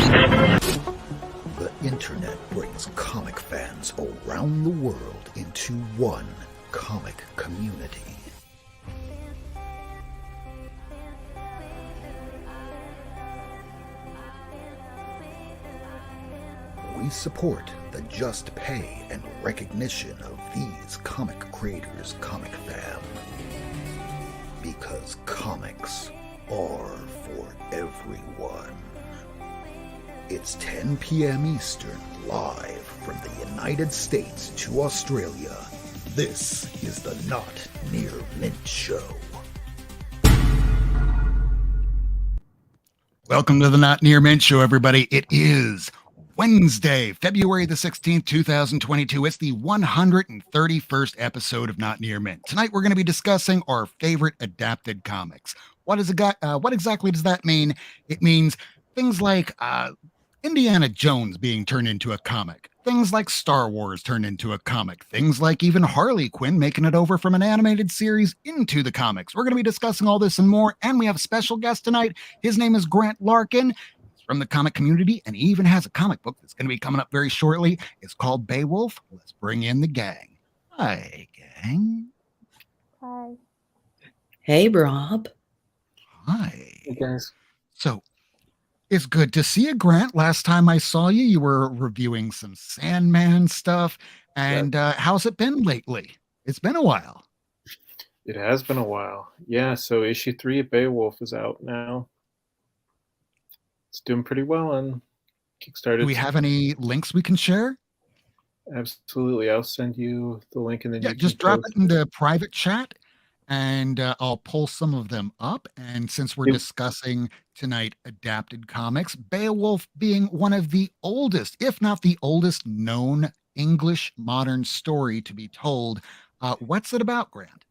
The internet brings comic fans around the world into one comic community. We support the just pay and recognition of these comic creators' comic fam. Because comics are for everyone. It's 10 p.m. Eastern, live from the United States to Australia. This is the Not Near Mint Show. Welcome to the Not Near Mint Show, everybody. It is Wednesday, February the 16th, 2022. It's the 131st episode of Not Near Mint. Tonight, we're going to be discussing our favorite adapted comics. What exactly does that mean? It means things like Indiana Jones being turned into a comic, things like Star Wars turned into a comic, things like even Harley Quinn making it over from an animated series into the comics. We're going to be discussing all this and more, and we have a special guest tonight. His name is Grant Larkin. He's from the comic community, and he even has a comic book that's going to be coming up very shortly. It's called Beowulf. Let's bring in the gang. Hi, gang. Hi. Hey, Rob. Hi. Hey, guys. So, it's good to see you, Grant. Last time I saw you, you were reviewing some Sandman stuff. And how's it been lately? It's been a while. It has been a while. Yeah, so issue 3 of Beowulf is out now. It's doing pretty well on Kickstarter. Do we have any links we can share? Absolutely. I'll send you the link and then you just drop it in the private chat and I'll pull some of them up. And since we're discussing tonight adapted comics, Beowulf being one of the oldest, if not the oldest known English modern story to be told. What's it about, Grant?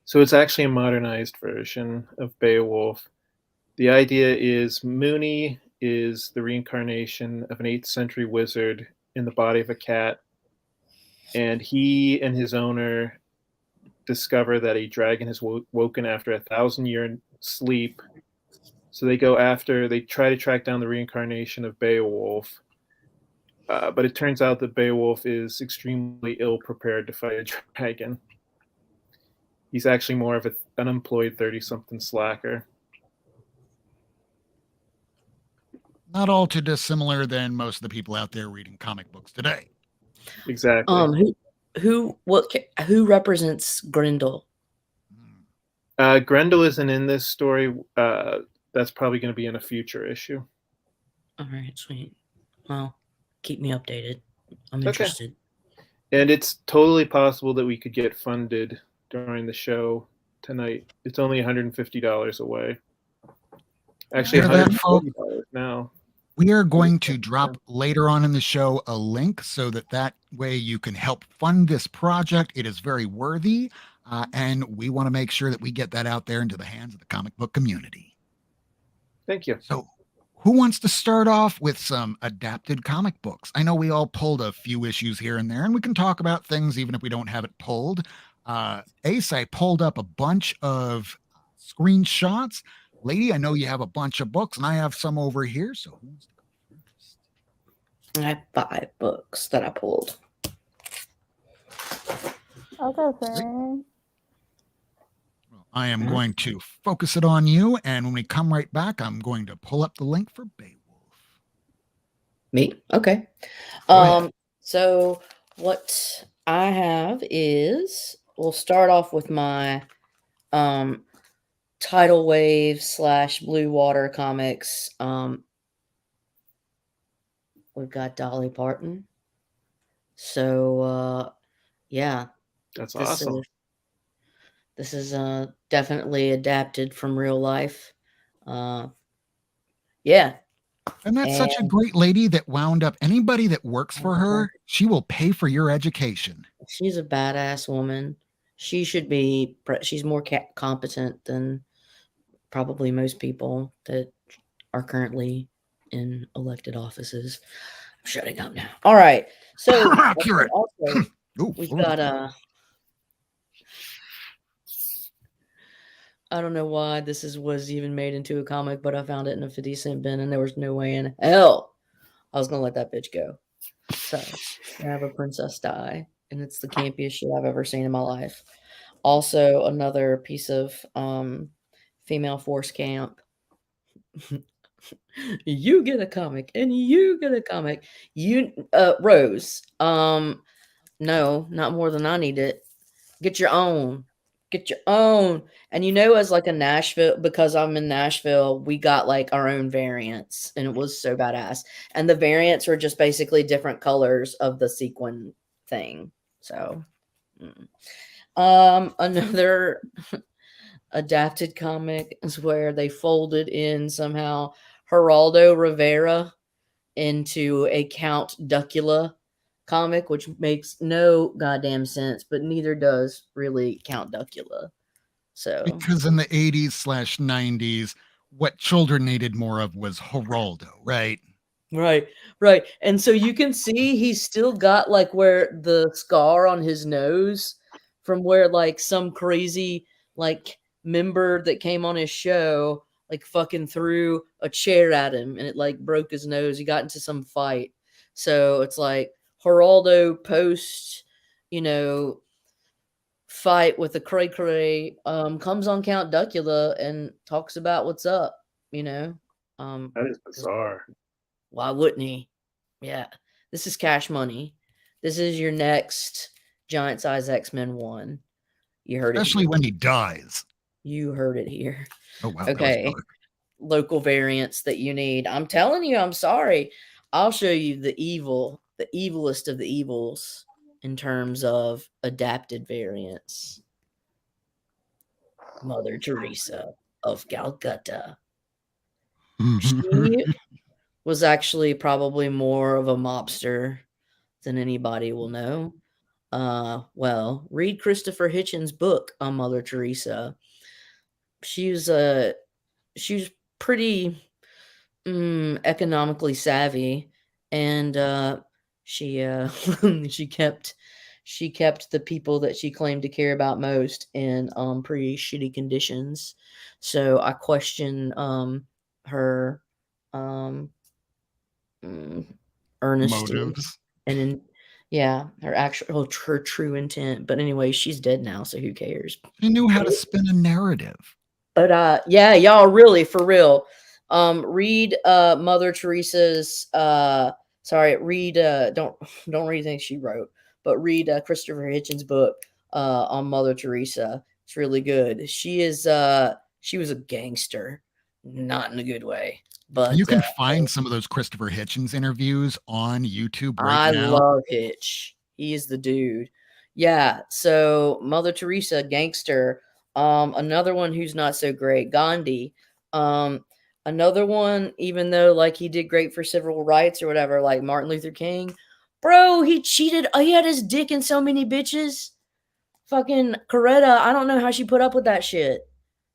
So it's actually a modernized version of Beowulf. The idea is Mooney is the reincarnation of an 8th century wizard in the body of a cat. And he and his owner discover that a dragon has woken after 1,000-year sleep. So they try to track down the reincarnation of Beowulf. But it turns out that Beowulf is extremely ill-prepared to fight a dragon. He's actually more of an unemployed 30-something slacker. Not all too dissimilar than most of the people out there reading comic books today. Exactly. Who represents Grendel? Grendel isn't in this story. That's probably going to be in a future issue. All right, sweet. Well, keep me updated. I'm interested. And it's totally possible that we could get funded during the show tonight. It's only $150 away. Actually, $140 now. We are going to drop later on in the show a link so that way you can help fund this project. It is very worthy, and we want to make sure that we get that out there into the hands of the comic book community. Thank you. So who wants to start off with some adapted comic books? I know we all pulled a few issues here and there, and we can talk about things even if we don't have it pulled. Ace, I pulled up a bunch of screenshots. Lady, I know you have a bunch of books, and I have some over here. So who's to go first? I have 5 books that I pulled. I'll go first. Well, I am going to focus it on you, and when we come right back, I'm going to pull up the link for Beowulf. Me? Okay. So what I have is, we'll start off with my Tidal Wave / Blue Water comics. We've got Dolly Parton. So yeah, that's awesome. This is definitely adapted from real life. Yeah. And that's such a great lady that wound up, anybody that works for her, she will pay for your education. She's a badass woman. She should be, she's more competent than probably most people that are currently in elected offices. I'm shutting up now. All right. So also, we've got I don't know why was even made into a comic, but I found it in a 50-cent bin, and there was no way in hell I was gonna let that bitch go. So I have a princess die, and it's the campiest shit I've ever seen in my life. Also, another piece of female force camp. You get a comic, and you get a comic. You Rose. No, not more than I need it. Get your own. Get your own. And as like a Nashville, because I'm in Nashville, we got like our own variants, and it was so badass. And the variants were just basically different colors of the sequin thing. So, another adapted comic is where they folded in somehow Geraldo Rivera into a Count Duckula comic, which makes no goddamn sense, but neither does really Count Duckula. So Because in the 80s/90s, what children needed more of was Geraldo, right? right. And so you can see he's still got like where the scar on his nose from where like some crazy like member that came on his show like fucking threw a chair at him and it like broke his nose. He got into some fight. So it's like Geraldo post, fight with the cray cray comes on Count Duckula and talks about what's up, That is bizarre. Why wouldn't he? Yeah. This is cash money. This is your next giant size X-Men 1. You heard Especially it. when he dies. You heard it here. Oh, wow. Okay. Local variants that you need. I'm telling you, I'm sorry. I'll show you the evilest of the evils in terms of adapted variants. Mother Teresa of Calcutta. She was actually probably more of a mobster than anybody will know. Well, read Christopher Hitchens' book on Mother Teresa. She was pretty economically savvy, and she she kept the people that she claimed to care about most in pretty shitty conditions. So I question her earnesty motives. and her true intent. But anyway, she's dead now, so who cares? She knew how to spin a narrative. But yeah, y'all really for real. Read Mother Teresa's read don't read anything she wrote, but read Christopher Hitchens' book on Mother Teresa. It's really good. She was a gangster, not in a good way. But you can find some of those Christopher Hitchens interviews on YouTube right now. I love Hitch. He is the dude. Yeah. So Mother Teresa, gangster. Another one who's not so great, Gandhi. Another one, even though like he did great for civil rights or whatever, like Martin Luther King, bro, he cheated. He had his dick in so many bitches. Fucking Coretta, I don't know how she put up with that shit.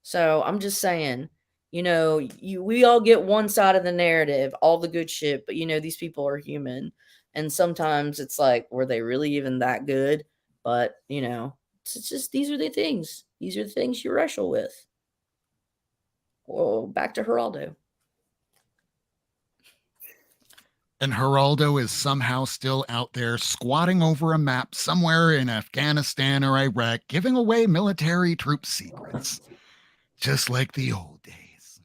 So I'm just saying, we all get one side of the narrative, all the good shit, but these people are human. And sometimes it's like, were they really even that good? But, it's just, these are the things. These are the things you wrestle with. Well, back to Geraldo. And Geraldo is somehow still out there squatting over a map somewhere in Afghanistan or Iraq, giving away military troop secrets, just like the old days.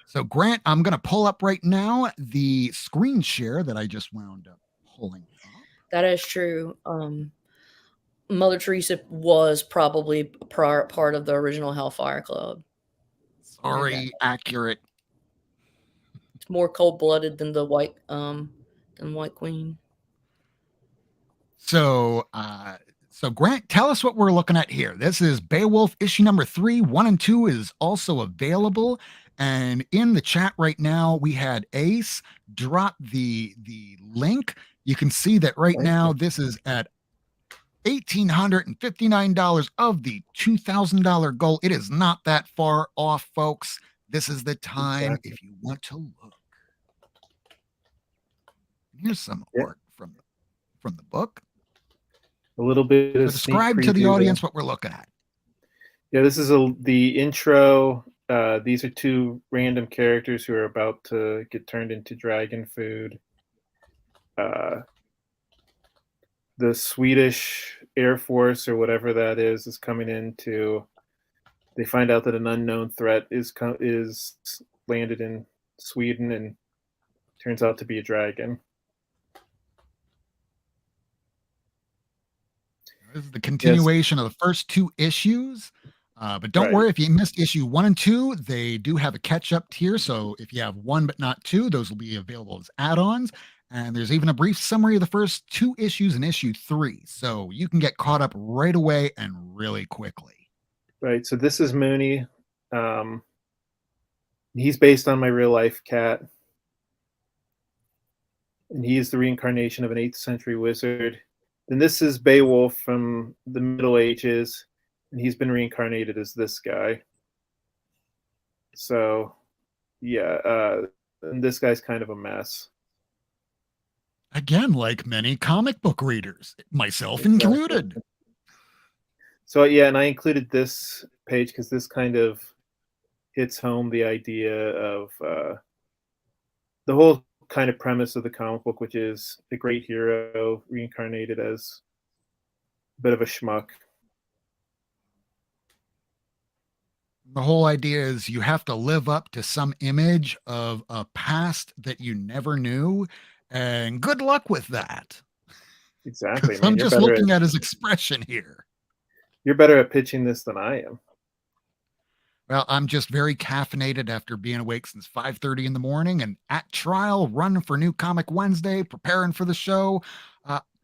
So, Grant, I'm going to pull up right now the screen share that I just wound up pulling up. That is true. Mother Teresa was probably part of the original Hellfire Club. Sorry, accurate. It's more cold-blooded than the White Queen. So Grant, tell us what we're looking at here. This is Beowulf issue number 3. 1 and 2 is also available. And in the chat right now, we had Ace drop the link. You can see that right now, this is at $1,859 of the $2,000 goal. It is not that far off, folks. This is the time if you want to look. Here's some art from the book. A little bit of describe to the audience what we're looking at. Yeah, this is the intro. These are two random characters who are about to get turned into dragon food. The Swedish Air Force or whatever that is coming in to. They find out that an unknown threat is landed in Sweden and turns out to be a dragon. This is the continuation of the first 2 issues. But don't Right. worry, if you missed issue 1 and 2, they do have a catch-up tier. So if you have 1 but not 2, those will be available as add-ons. And there's even a brief summary of the first 2 issues in issue 3. So you can get caught up right away and really quickly. Right. So this is Mooney. He's based on my real life cat. And he is the reincarnation of an 8th century wizard. Then this is Beowulf from the Middle Ages. And he's been reincarnated as this guy. So, yeah. And this guy's kind of a mess. Again, like many comic book readers, myself included. So, yeah, and I included this page because this kind of hits home the idea of the whole kind of premise of the comic book, which is a great hero reincarnated as a bit of a schmuck. The whole idea is you have to live up to some image of a past that you never knew, and good luck with that. Exactly. I'm just looking at his expression here. You're better at pitching this than I am. Well, I'm just very caffeinated after being awake since 5:30 in the morning and at trial, running for New Comic Wednesday, preparing for the show.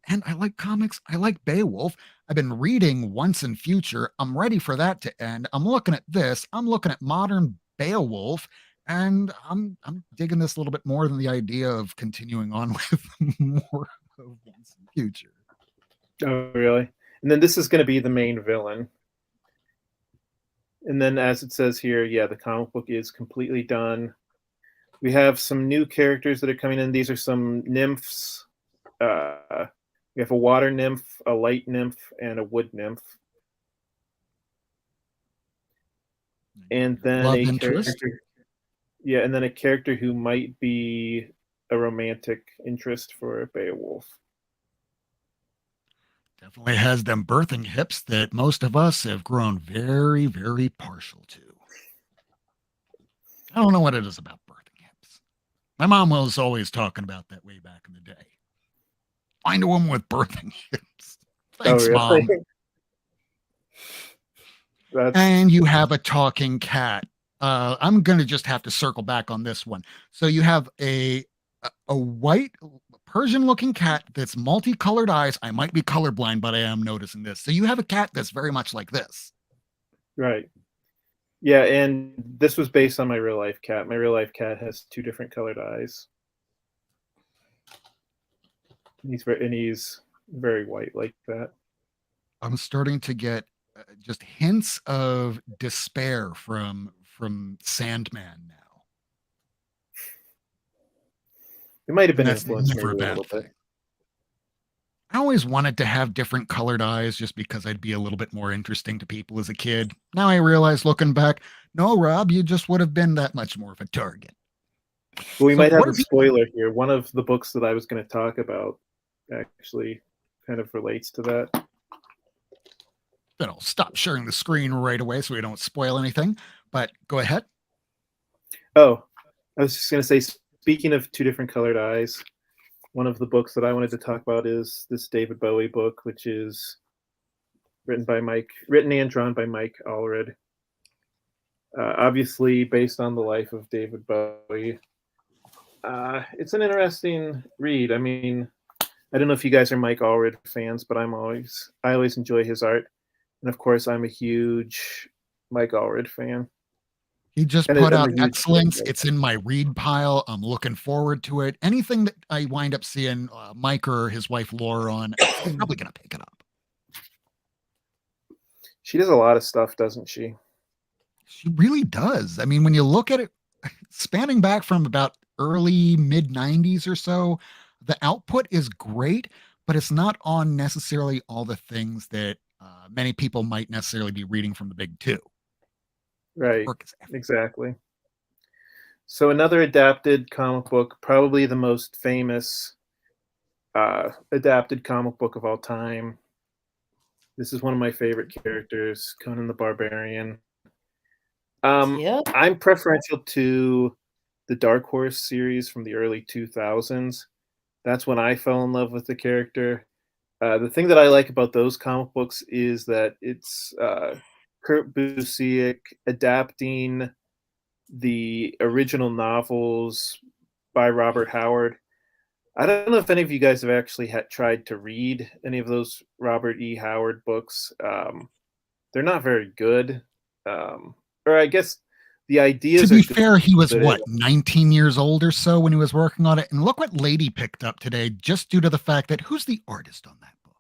And I like comics. I like Beowulf. I've been reading Once and Future. I'm ready for that to end. I'm looking at this. I'm looking at modern Beowulf, and I'm digging this a little bit more than the idea of continuing on with more of Once and Future. Oh, really? And then this is going to be the main villain. And then, as it says here, yeah, the comic book is completely done. We have some new characters that are coming in. These are some nymphs. We have a water nymph, a light nymph, and a wood nymph. And then Love a interest. character, yeah, and then a character who might be a romantic interest for Beowulf. Definitely has them birthing hips that most of us have grown very, very partial to. I don't know what it is about birthing hips. My mom was always talking about that way back in the day. Find a woman with birthing hips. Thanks, really? Mom. And you have a talking cat. I'm going to just have to circle back on this one. So you have a white Persian-looking cat that's multicolored eyes. I might be colorblind, but I am noticing this. So you have a cat that's very much like this. Right. Yeah, and this was based on my real life cat. My real life cat has 2 different colored eyes. He's very white like that. I'm starting to get just hints of despair from Sandman now. It might have been That's influenced never a maybe a bad little thing. bit. I always wanted to have different colored eyes just because I'd be a little bit more interesting to people as a kid. Now I realize, looking back, no, Rob, you just would have been that much more of a target. Well, we So might have what a have you- spoiler here. One of the books that I was going to talk about actually kind of relates to that. Then I'll stop sharing the screen right away so we don't spoil anything. But go ahead. Oh, I was just going to say, speaking of 2 different colored eyes, one of the books that I wanted to talk about is this David Bowie book, which is written and drawn by Mike Allred. Obviously based on the life of David Bowie. It's an interesting read. I mean, I don't know if you guys are Mike Allred fans, but I always enjoy his art. And of course, I'm a huge Mike Allred fan. He just put out Excellence. It's in my read pile. I'm looking forward to it. Anything that I wind up seeing Mike or his wife Laura on, I'm probably going to pick it up. She does a lot of stuff, doesn't she? She really does. I mean, when you look at it, spanning back from about early mid 90s or so, the output is great, but it's not on necessarily all the things that many people might necessarily be reading from the big two. Right. Work is effort. Exactly. So another adapted comic book, probably the most famous adapted comic book of all time. This is one of my favorite characters, Conan the Barbarian. Yep. I'm preferential to the Dark Horse series from the early 2000s. That's when I fell in love with the character. The thing that I like about those comic books is that it's Kurt Busiek adapting the original novels by Robert Howard. I don't know if any of you guys have actually tried to read any of those Robert E. Howard books. They're not very good. Or I guess the ideas To be are good, fair, he was but what, 19 years old or so when he was working on it. And look what Lady picked up today, just due to the fact that who's the artist on that book?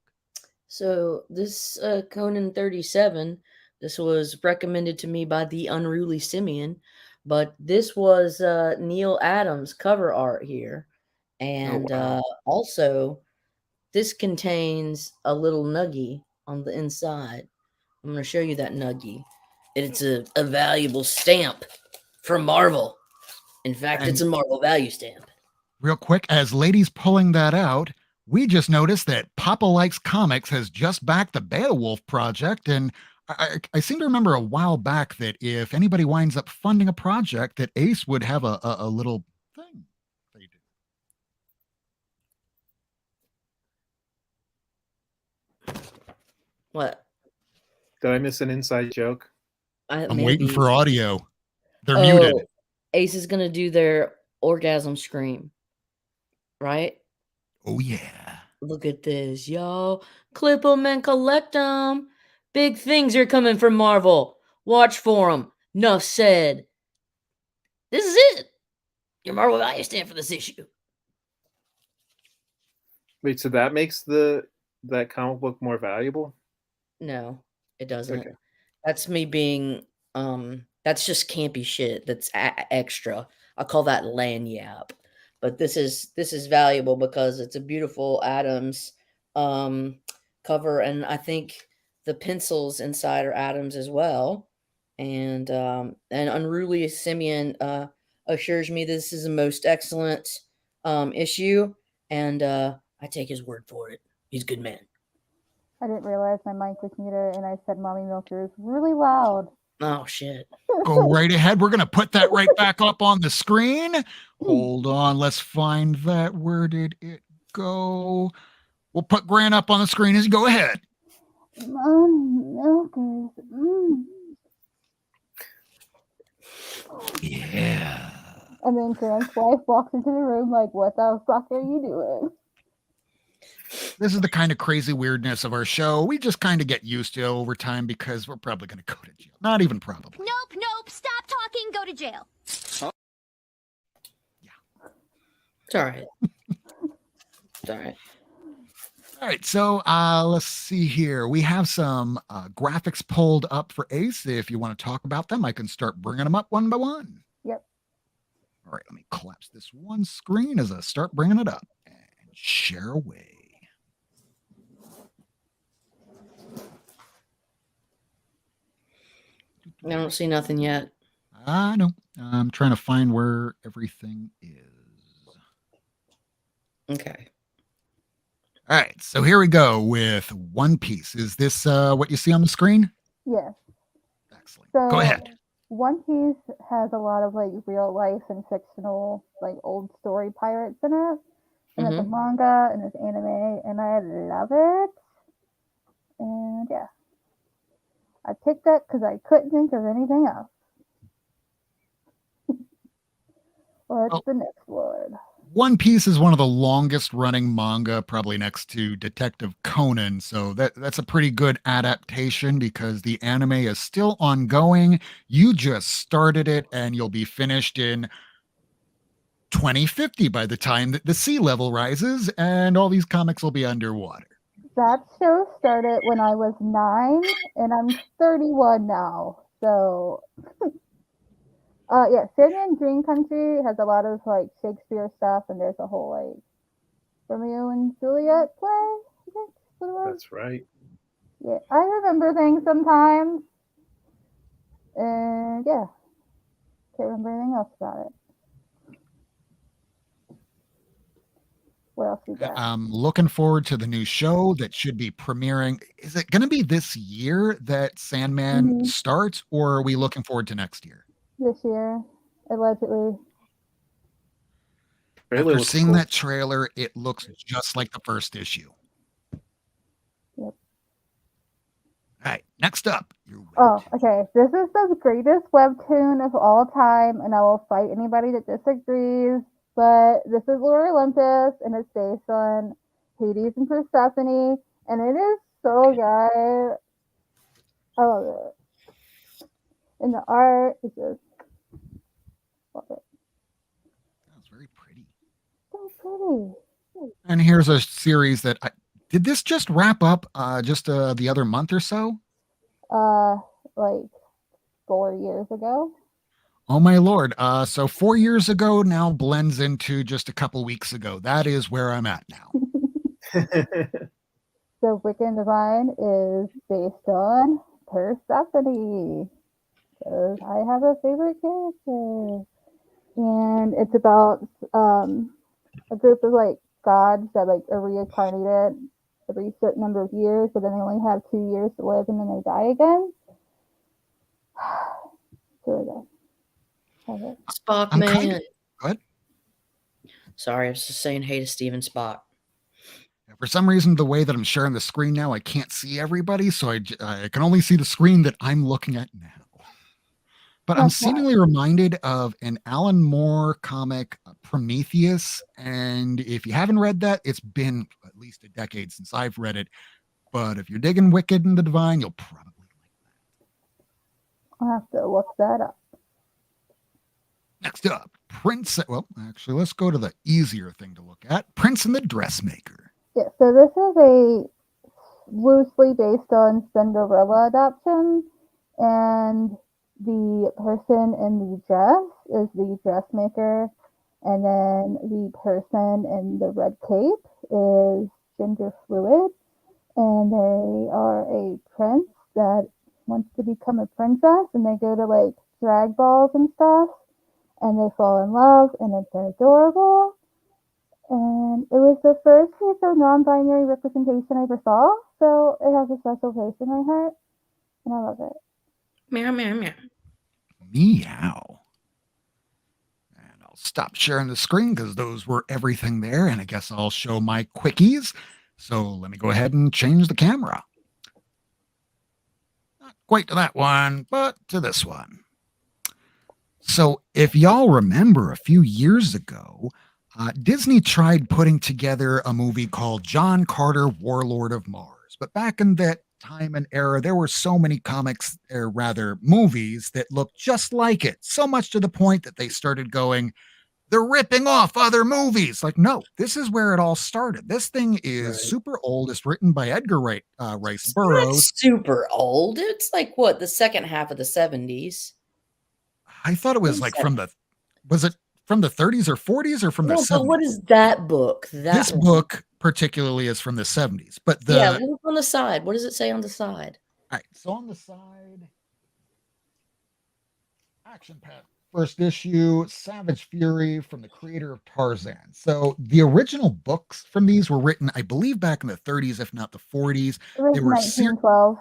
So this Conan 37, this was recommended to me by the Unruly Simeon, but this was Neil Adams cover art here. And wow. also, this contains a little nuggie on the inside. I'm going to show you that nuggie. It's a valuable stamp from Marvel. In fact, it's a Marvel value stamp. Real quick, as Lady's pulling that out, we just noticed that Papa Likes Comics has just backed the Beowulf project. And I seem to remember a while back that if anybody winds up funding a project, that Ace would have a little thing they do. What? Did I miss an inside joke? I'm waiting for audio. They're muted. Ace is going to do their orgasm scream. Right? Oh, yeah. Look at this, y'all. Clip them and collect them. Big things are coming from Marvel. Watch for them. Nuff said. This is it. Your Marvel value stamp for this issue. Wait, so that makes that comic book more valuable? No, it doesn't. Okay. That's me being that's just campy shit. That's extra. I call that lanyap. But this is valuable because it's a beautiful Adams cover, and I think the pencils inside are Adams as well. And Unruly Simeon assures me this is the most excellent issue, and I take his word for it. He's a good man. I didn't realize my mic was muted, and I said "Mommy Milkers" really loud. Oh shit! Go right ahead. We're gonna put that right back up on the screen. Hold on. Let's find that. Where did it go? We'll put Grant up on the screen as you go ahead. Mommy Milkers. Yeah. And then Grant's wife walks into the room like, "What the fuck are you doing?" This is the kind of crazy weirdness of our show. We just kind of get used to it over time because we're probably going to go to jail. Not even probably. Nope. Stop talking. Go to jail. Yeah. It's all right. It's all right. All right. So let's see here. We have some graphics pulled up for Ace. If you want to talk about them, I can start bringing them up one by one. Yep. All right. Let me collapse this one screen as I start bringing it up and share away. I don't see nothing yet. I know. I'm trying to find where everything is. Okay. All right. So here we go with One Piece. Is this what you see on the screen? Yes. Excellent. So, Go ahead. One Piece has a lot of like real life and fictional, like old story pirates in it. And it's a manga and it's anime, and I love it. And yeah. I picked that because I couldn't think of anything else. What's the next one? One Piece is one of the longest running manga, probably next to Detective Conan. So that's a pretty good adaptation because the anime is still ongoing. You just started it and you'll be finished in 2050 by the time that the sea level rises and all these comics will be underwater. That show started when I was 9, and I'm 31 now. So, yeah, Sandman Dream Country has a lot of like Shakespeare stuff, and there's a whole like Romeo and Juliet play. I think that's what it was. That's right. Yeah, I remember things sometimes. And yeah, can't remember anything else about it. What else you got? I'm looking forward to the new show that should be premiering. Is it going to be this year that Sandman starts, or are we looking forward to next year? This year, allegedly. Trailer After looks seeing cool. that trailer, it looks just like the first issue. Yep. All right, next up. Oh, okay. This is the greatest webtoon of all time, and I will fight anybody that disagrees. But this is Lore Olympus, and it's based on Hades and Persephone, and it is so good. I love it. And the art is just love it. That's very pretty. So pretty. And here's a series that did this just wrap up just the other month or so? Like 4 years ago. Oh my lord. So 4 years ago now blends into just a couple weeks ago. That is where I'm at now. So Wicked and Divine is based on Persephone. Because I have a favorite character. And it's about a group of like gods that like are reincarnated every certain number of years, but then they only have 2 years to live and then they die again. Really good. Okay. Spock, man. What? Sorry, I was just saying hey to Steven Spock. For some reason, the way that I'm sharing the screen now, I can't see everybody, so I can only see the screen that I'm looking at now. But I'm seemingly reminded of an Alan Moore comic, Prometheus. And if you haven't read that, it's been at least a decade since I've read it. But if you're digging Wicked and the Divine, you'll probably like that. I'll have to look that up. Next up, Prince. Well, actually, let's go to the easier thing to look at. Prince and the Dressmaker. Yeah, so this is a loosely based on Cinderella adaptation. And the person in the dress is the dressmaker, and then the person in the red cape is gender fluid, and they are a prince that wants to become a princess, and they go to like drag balls and stuff, and they fall in love, and it's adorable. And it was the first piece of non-binary representation I ever saw, so it has a special place in my heart, and I love it. Meow, meow, meow. Meow. And I'll stop sharing the screen because those were everything there. And I guess I'll show my quickies. So let me go ahead and change the camera. Not quite to that one, but to this one. So if y'all remember a few years ago, Disney tried putting together a movie called John Carter, Warlord of Mars. But back in that time and era, there were so many comics, or rather movies, that looked just like it. So much to the point that they started going, they're ripping off other movies. Like, no, this is where it all started. This thing is super old. It's written by Edgar Rice Burroughs. It's super old. It's like what, the second half of the 70s. I thought it was like was it from the 30s or 40s or from the 70s? But what is that book? This book particularly is from the 70s. But look on the side. What does it say on the side? All right, so on the side, Action Pack, first issue, Savage Fury from the creator of Tarzan. So the original books from these were written, I believe, back in the 30s, if not the 40s. It was they were 1912.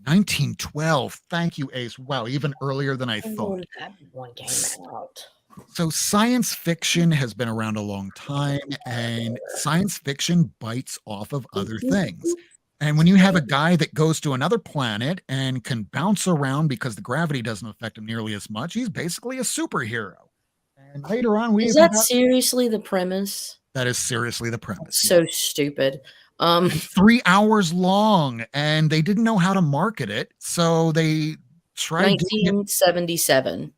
1912. Thank you, Ace. Wow, even earlier than I thought. That one came out. So science fiction has been around a long time, and science fiction bites off of other things. And when you have a guy that goes to another planet and can bounce around because the gravity doesn't affect him nearly as much, he's basically a superhero. And later on, is that seriously the premise? That is seriously the premise. So stupid. 3 hours long, and they didn't know how to market it, so they tried. 1977.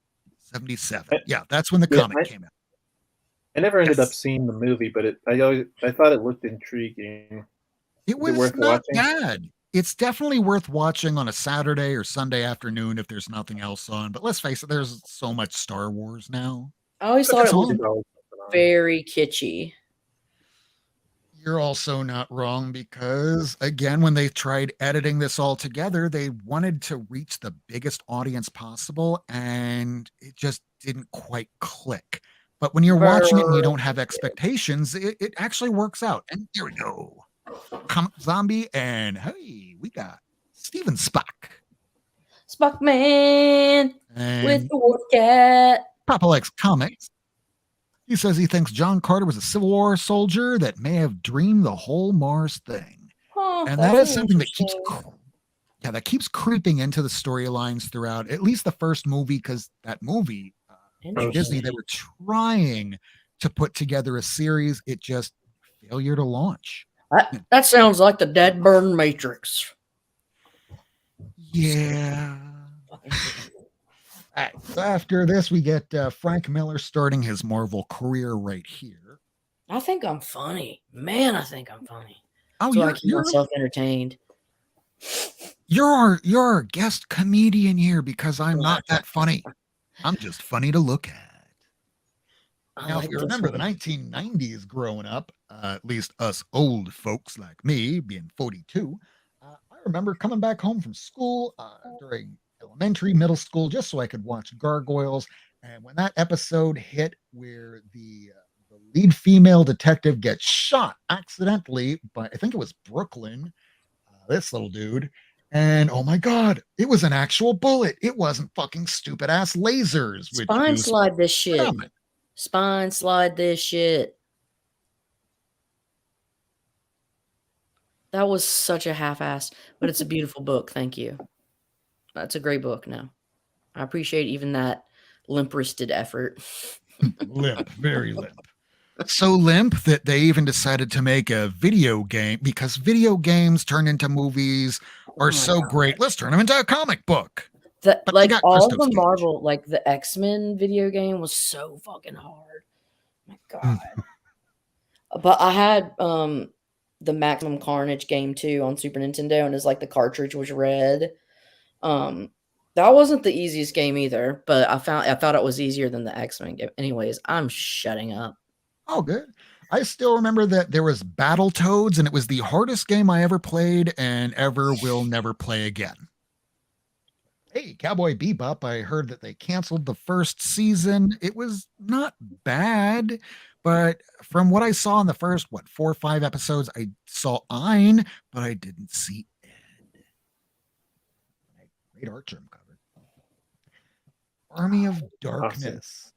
77. Yeah, that's when the comic came out. I never ended up seeing the movie, but I thought it looked intriguing. It was worth not watching? bad. It's definitely worth watching on a Saturday or Sunday afternoon if there's nothing else on. But let's face it, there's so much Star Wars now. I always thought it was very kitschy. You're also not wrong because, again, when they tried editing this all together, they wanted to reach the biggest audience possible, and it just didn't quite click. But when you're watching it and you don't have expectations, it actually works out. And here we go. Comic Zombie, and hey, we got Steven Spock. Spock Man with And the wolf cat. Papa likes comics. He says he thinks John Carter was a Civil War soldier that may have dreamed the whole Mars thing. Huh, And that is that's something that interesting. keeps creeping into the storylines throughout at least the first movie, because that movie, Disney, they were trying to put together a series. It just failure to launch. That sounds like the dead burn Matrix. Yeah. All right, so after this, we get Frank Miller starting his Marvel career right here. I think I'm funny. Man, I think I'm funny. Oh, so I keep myself entertained. You're our guest comedian here because I'm not that funny. I'm just funny to look at. Now, if you remember the 1990s growing up, at least us old folks like me, being 42, I remember coming back home from school during elementary, middle school, just so I could watch Gargoyles. And when that episode hit where the lead female detective gets shot accidentally by, I think it was Brooklyn, this little dude, and oh my God, it was an actual bullet. It wasn't fucking stupid ass lasers. Spine slide this shit. Spine slide this shit. That was such a half-ass, but it's a beautiful book. Thank you. That's a great book now. I appreciate even that limp-wristed effort. Limp, very limp. So limp that they even decided to make a video game because video games turned into movies are so great. Let's turn them into a comic book. Like all the Marvel, like the X-Men video game was so fucking hard. My God. But I had the Maximum Carnage game too on Super Nintendo, and it's like the cartridge was red. That wasn't the easiest game either, but I thought it was easier than the X-Men game. Anyways, I'm shutting up. Oh, good. I still remember that there was Battletoads, and it was the hardest game I ever played and ever will never play again. Hey, Cowboy Bebop, I heard that they canceled the first season. It was not bad, but from what I saw in the first, 4 or 5 episodes, I saw Ein, but I didn't see Ed. Great art germ cover. Army of Darkness. Awesome.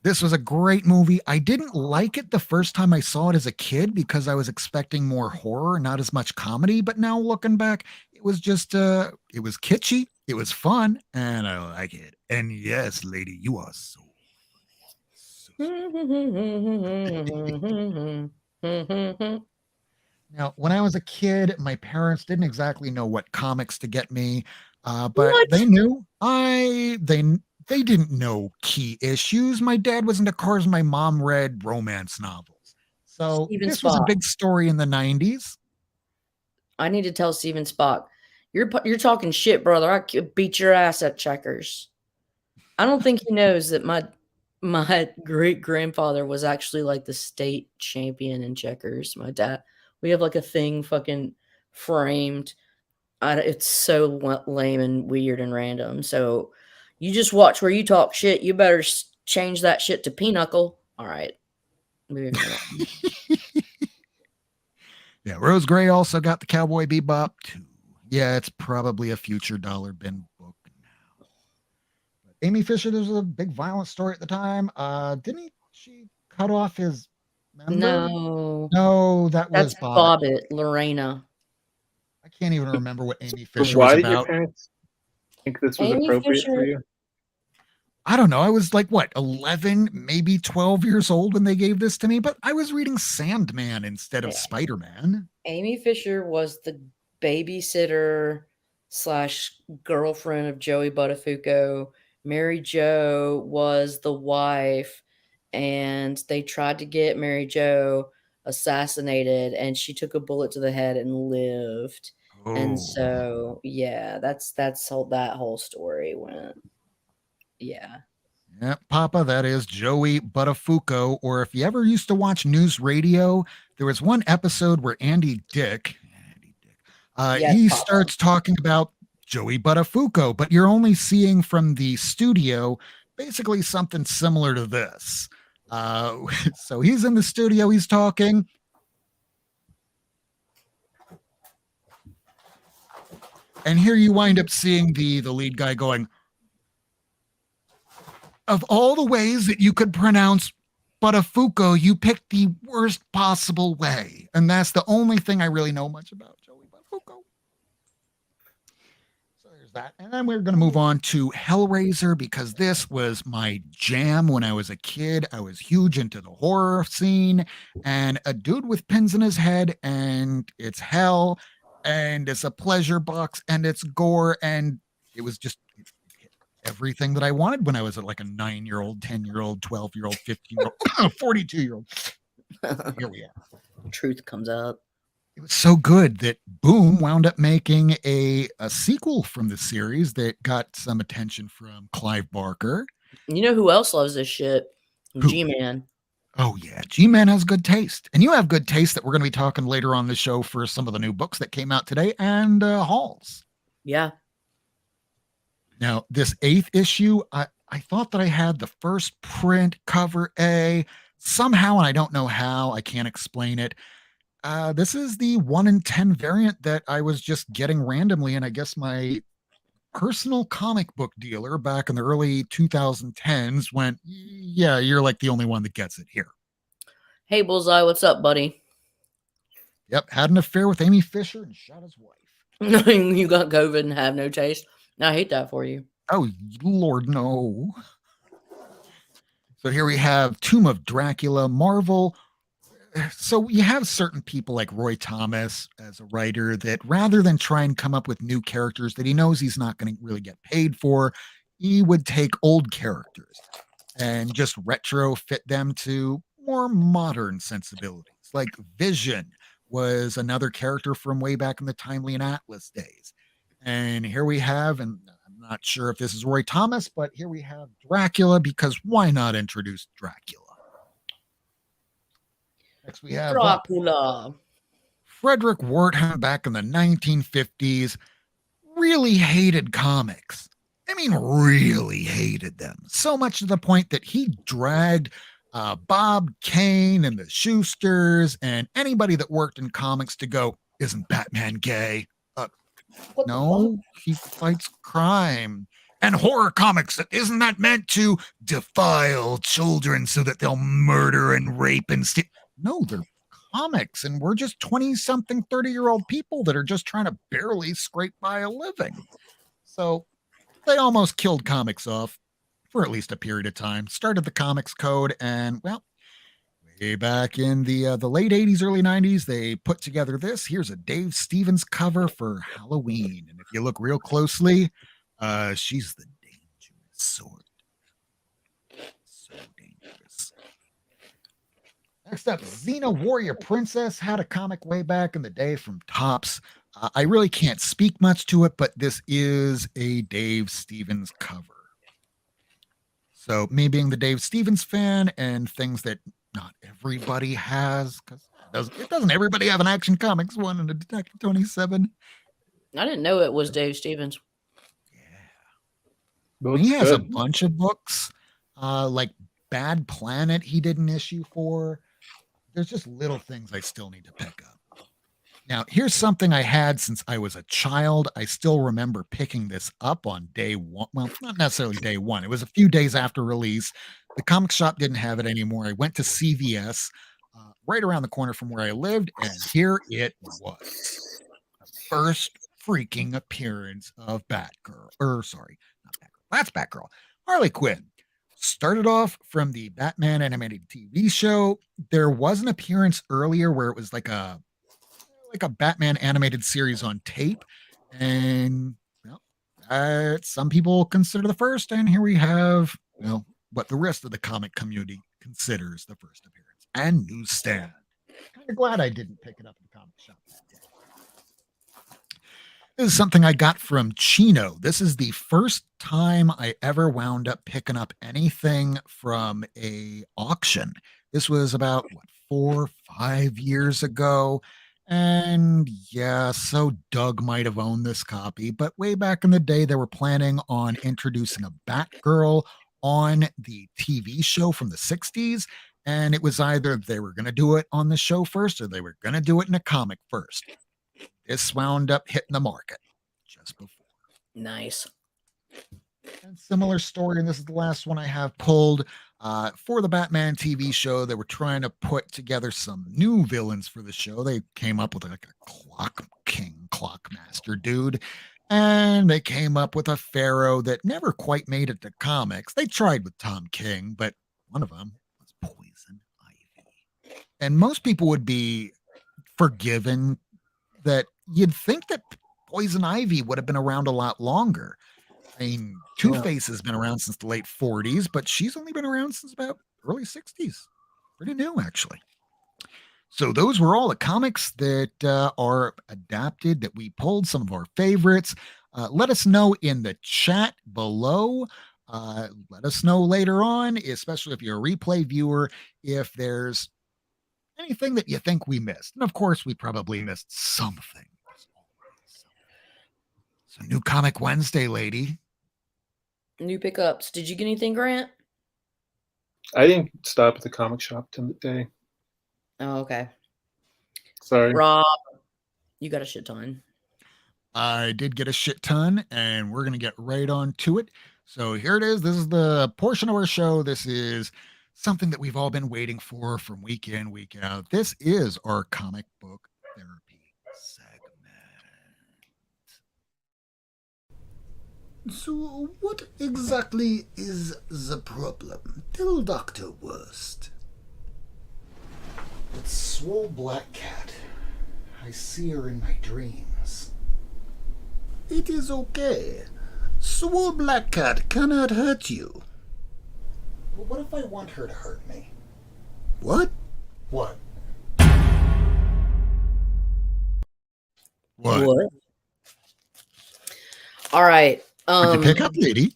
This was a great movie. I didn't like it the first time I saw it as a kid because I was expecting more horror, not as much comedy. But now looking back, it was just, it was kitschy. It was fun, and I like it. And yes, lady, you are so Now, when I was a kid, my parents didn't exactly know what comics to get me, but they knew. They didn't know key issues. My dad was into cars. My mom read romance novels. So this was a big story in the 90s. I need to tell Steven Spock, you're talking shit, brother. I could beat your ass at checkers. I don't think he knows that my great grandfather was actually like the state champion in checkers. My dad, we have like a thing fucking framed. It's so lame and weird and random. So you just watch where you talk shit. You better change that shit to pinochle. All right. Yeah, Rose Gray also got the Cowboy Bebop too. Yeah, it's probably a future dollar bin book now. But Amy Fisher, there was a big violent story at the time. Didn't she cut off his member? No, that's Bobbitt, Lorena. I can't even remember what Amy Fisher was about. Why did your parents think this was appropriate for you? I don't know. I was like, 11, maybe 12 years old when they gave this to me, but I was reading Sandman instead of Spider-Man. Amy Fisher was the babysitter / girlfriend of Joey Buttafuoco. Mary Jo was the wife, and they tried to get Mary Jo assassinated, and she took a bullet to the head and lived. Oh. And so, yeah, that's how that whole story went. Yeah. Yeah, Papa, that is Joey Buttafuoco. Or if you ever used to watch news radio, there was one episode where Andy Dick, Yes, he Papa. starts talking about Joey Buttafuoco, but you're only seeing from the studio basically something similar to this. So he's in the studio, he's talking. And here you wind up seeing the lead guy going, of all the ways that you could pronounce Buttafuoco, you picked the worst possible way. And that's the only thing I really know much about Joey Buttafuoco. So there's that. And then we're going to move on to Hellraiser, because this was my jam when I was a kid. I was huge into the horror scene, and a dude with pins in his head, and it's hell, and it's a pleasure box, and it's gore, and it was just everything that I wanted when I was like a 9-year-old, 10-year-old, 12-year-old, 15-year-old, 42-year-old. Here we are. Truth comes out. It was so good that Boom wound up making a sequel from the series that got some attention from Clive Barker. You know who else loves this shit? Who? G-Man. Oh, yeah. G-Man has good taste. And you have good taste that we're going to be talking later on the show for some of the new books that came out today, and hauls. Yeah. Now, this 8th issue, I thought that I had the first print cover A. Somehow, and I don't know how, I can't explain it. This is the 1 in 10 variant that I was just getting randomly, and I guess my personal comic book dealer back in the early 2010s went, yeah, you're like the only one that gets it here. Hey, Bullseye, what's up, buddy? Yep, had an affair with Amy Fisher and shot his wife. You got COVID and have no taste. I hate that for you. Oh, Lord, no. So here we have Tomb of Dracula, Marvel. So you have certain people like Roy Thomas as a writer that rather than try and come up with new characters that he knows he's not going to really get paid for, he would take old characters and just retrofit them to more modern sensibilities. Like Vision was another character from way back in the Timely and Atlas days. And here we have, and I'm not sure if this is Roy Thomas, but here we have Dracula, because why not introduce Dracula? Next we have Dracula. Frederick Wertham back in the 1950s. Really hated comics. I mean, really hated them. So much to the point that he dragged Bob Kane and the Schusters and anybody that worked in comics to go, isn't Batman gay? No, he fights crime. And horror comics, isn't that meant to defile children so that they'll murder and rape and steal? No, they're comics, and we're just 20-something, 30-year-old people that are just trying to barely scrape by a living. So they almost killed comics off for at least a period of time. Started the Comics Code, and, well, way back in the late 80s, early 90s, they put together this. Here's a Dave Stevens cover for Halloween. And if you look real closely, she's the dangerous sort. So dangerous. Next up, Xena Warrior Princess had a comic way back in the day from Topps. I really can't speak much to it, but this is a Dave Stevens cover. So me being the Dave Stevens fan and things that not everybody has, because doesn't everybody have an Action Comics one and a Detective 27? I didn't know it was Dave Stevens. Yeah. He has a bunch of books, like Bad Planet he did an issue for. There's just little things I still need to pick up. Now, here's something I had since I was a child. I still remember picking this up on day one. Well, not necessarily day one. It was a few days after release. The comic shop didn't have it anymore. I went to CVS right around the corner from where I lived, and here it was. The first freaking appearance of Batgirl. Sorry, not Batgirl. That's Batgirl. Harley Quinn. Started off from the Batman animated TV show. There was an appearance earlier where it was like a Batman animated series on tape, and some people consider the first, and here we have what the rest of the comic community considers the first appearance. And Newsstand. Kind of glad I didn't pick it up at the comic shop that day. This is something I got from Chino. This is the first time I ever wound up picking up anything from a auction. This was about 4 or 5 years ago. And yeah, so Doug might have owned this copy, but way back in the day, they were planning on introducing a Batgirl on the TV show from the 60s. And it was either they were going to do it on the show first or they were going to do it in a comic first. This wound up hitting the market just before. Nice. And similar story, and this is the last one I have pulled for the Batman TV show. They were trying to put together some new villains for the show. They came up with like a clock king, clock master dude, and they came up with a pharaoh that never quite made it to comics. They tried with Tom King, but one of them was Poison Ivy. And most people would be forgiven that you'd think that Poison Ivy would have been around a lot longer. I mean, Two-Face has been around since the late 40s, but she's only been around since about early 60s. Pretty new, actually. So those were all the comics that are adapted that we pulled, some of our favorites. Let us know in the chat below. Let us know later on, especially if you're a replay viewer, if there's anything that you think we missed. And of course, we probably missed something. So new Comic Wednesday, lady. New pickups. Did you get anything, Grant? I didn't stop at the comic shop today. Oh, okay. Sorry. Rob, you got a shit ton. I did get a shit ton, and we're going to get right on to it. So here it is. This is the portion of our show. This is something that we've all been waiting for from week in, week out. This is our comic book therapy segment. So, what exactly is the problem? Tell Dr. Wurst. It's Swole Black Cat. I see her in my dreams. It is okay. Swole Black Cat cannot hurt you. But what if I want her to hurt me? What? What? What? All right. What'd you pick up, lady?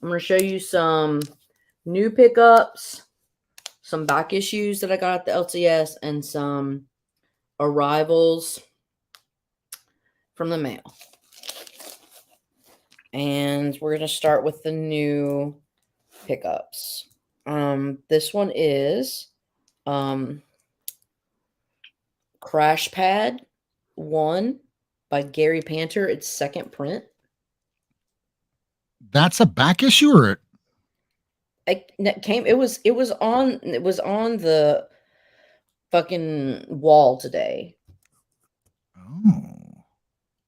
I'm going to show you some new pickups, some back issues that I got at the LCS, and some arrivals from the mail. And we're going to start with the new pickups. This one is Crash Pad 1 by Gary Panter. It's second print. That's a back issue, or It was on the fucking wall today. oh,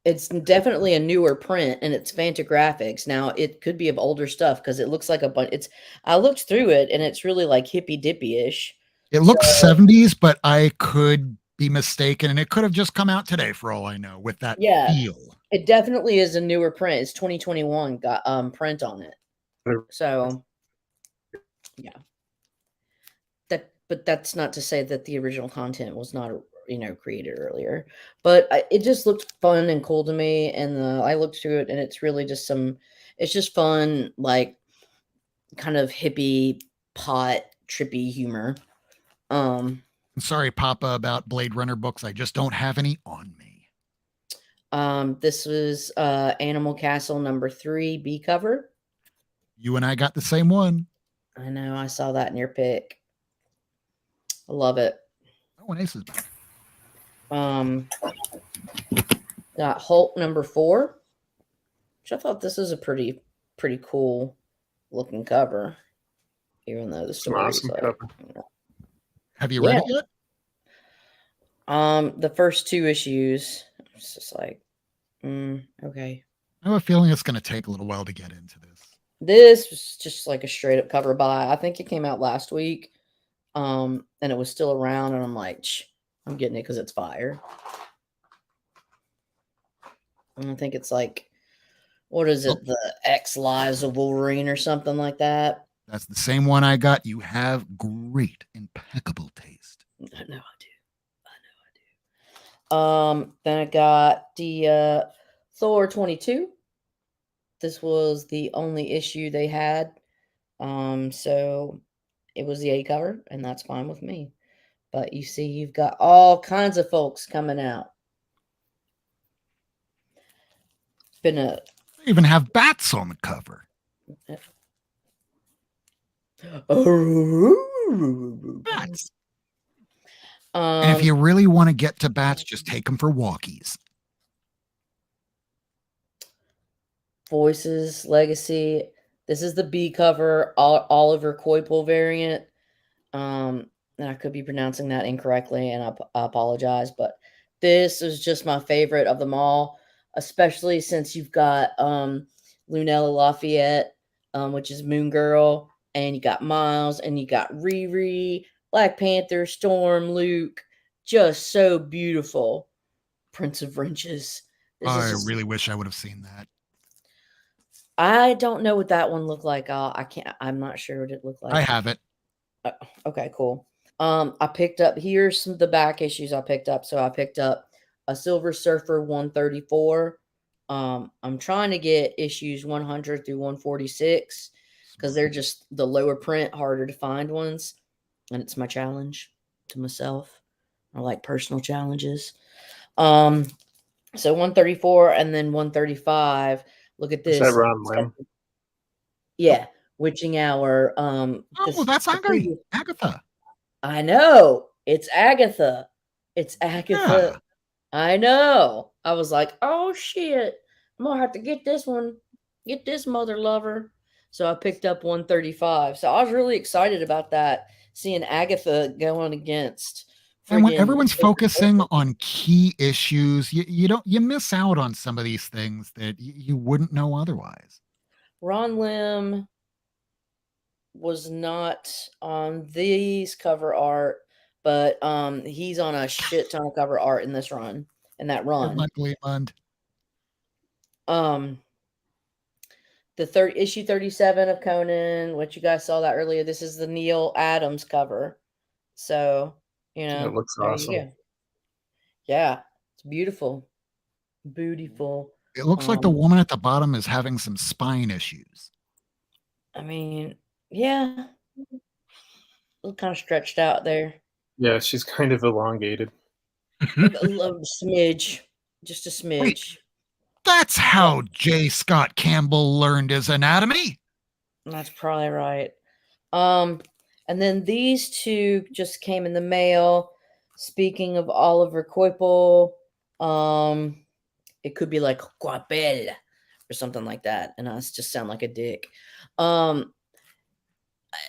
It's definitely a newer print, and it's Fantagraphics. Now it could be of older stuff because it looks like a bunch. I looked through it, and it's really like hippy dippy ish. it looks 70s, but I could be mistaken, and it could have just come out today for all I know with that feel. It definitely is a newer print. It's 2021 got print on it. So yeah. But that's not to say that the original content was not created earlier. But it just looked fun and cool to me, and I looked through it, and it's really just it's just fun, like kind of hippie pot trippy humor. Sorry, Papa, about Blade Runner books. I just don't have any on me. This was Animal Castle number 3 B cover. You and I got the same one. I know, I saw that in your pick. I love it. Oh, and Ace is back. Got Hulk number 4, which I thought this is a pretty cool looking cover, even though the story is like, cover. Have you read it yet? The first 2 issues. It's just like, okay. I have a feeling it's going to take a little while to get into this. This was just like a straight up cover buy. I think it came out last week, and it was still around, and I'm like, I'm getting it because it's fire. And I think it's like, what is it? The X Lives of Wolverine or something like that. That's the same one I got. You have great, impeccable taste. I know I Then I got the Thor 22. This was the only issue they had. So it was the A cover, and that's fine with me. But you see, you've got all kinds of folks coming out. Been a They even have bats on the cover. Bats. And if you really want to get to bats, just take them for walkies. Voices, Legacy. This is the B cover, Oliver Coipel variant. And I could be pronouncing that incorrectly, and I apologize, but this is just my favorite of them all, especially since you've got Lunella Lafayette, which is Moon Girl, and you got Miles, and you got Riri, Black Panther, Storm, Luke, just so beautiful. Prince of Wrenches. I really wish I would have seen that. I don't know what that one looked like. I'm not sure what it looked like. I have it. Okay, cool. I picked up, here's some of the back issues I picked up. So I picked up a Silver Surfer 134. I'm trying to get issues 100 through 146 because they're just the lower print, harder to find ones. And it's my challenge to myself. I like personal challenges. So 134 and then 135. Look at this. Is that Ron Lim? Yeah. Witching Hour. That's Agatha. I know. It's Agatha. It's Agatha. Yeah. I know. I was like, oh shit. I'm gonna have to get this one. Get this mother lover. So I picked up 135. So I was really excited about that. Seeing Agatha going against. And when everyone's focusing on key issues, you miss out on some of these things that you wouldn't know otherwise. Ron Lim was not on these cover art, but he's on a shit ton of cover art in this run. In that run. The issue 37 of Conan, which you guys saw that earlier. This is the Neil Adams cover. So, it looks awesome. Yeah, it's beautiful. Beautiful. It looks like the woman at the bottom is having some spine issues. I mean, yeah. Look kind of stretched out there. Yeah, she's kind of elongated. A smidge. Just a smidge. Wait, that's how J. Scott Campbell learned his anatomy. That's probably right. And then these two just came in the mail. Speaking of Oliver Coipel, it could be like Coipel or something like that, and I just sound like a dick.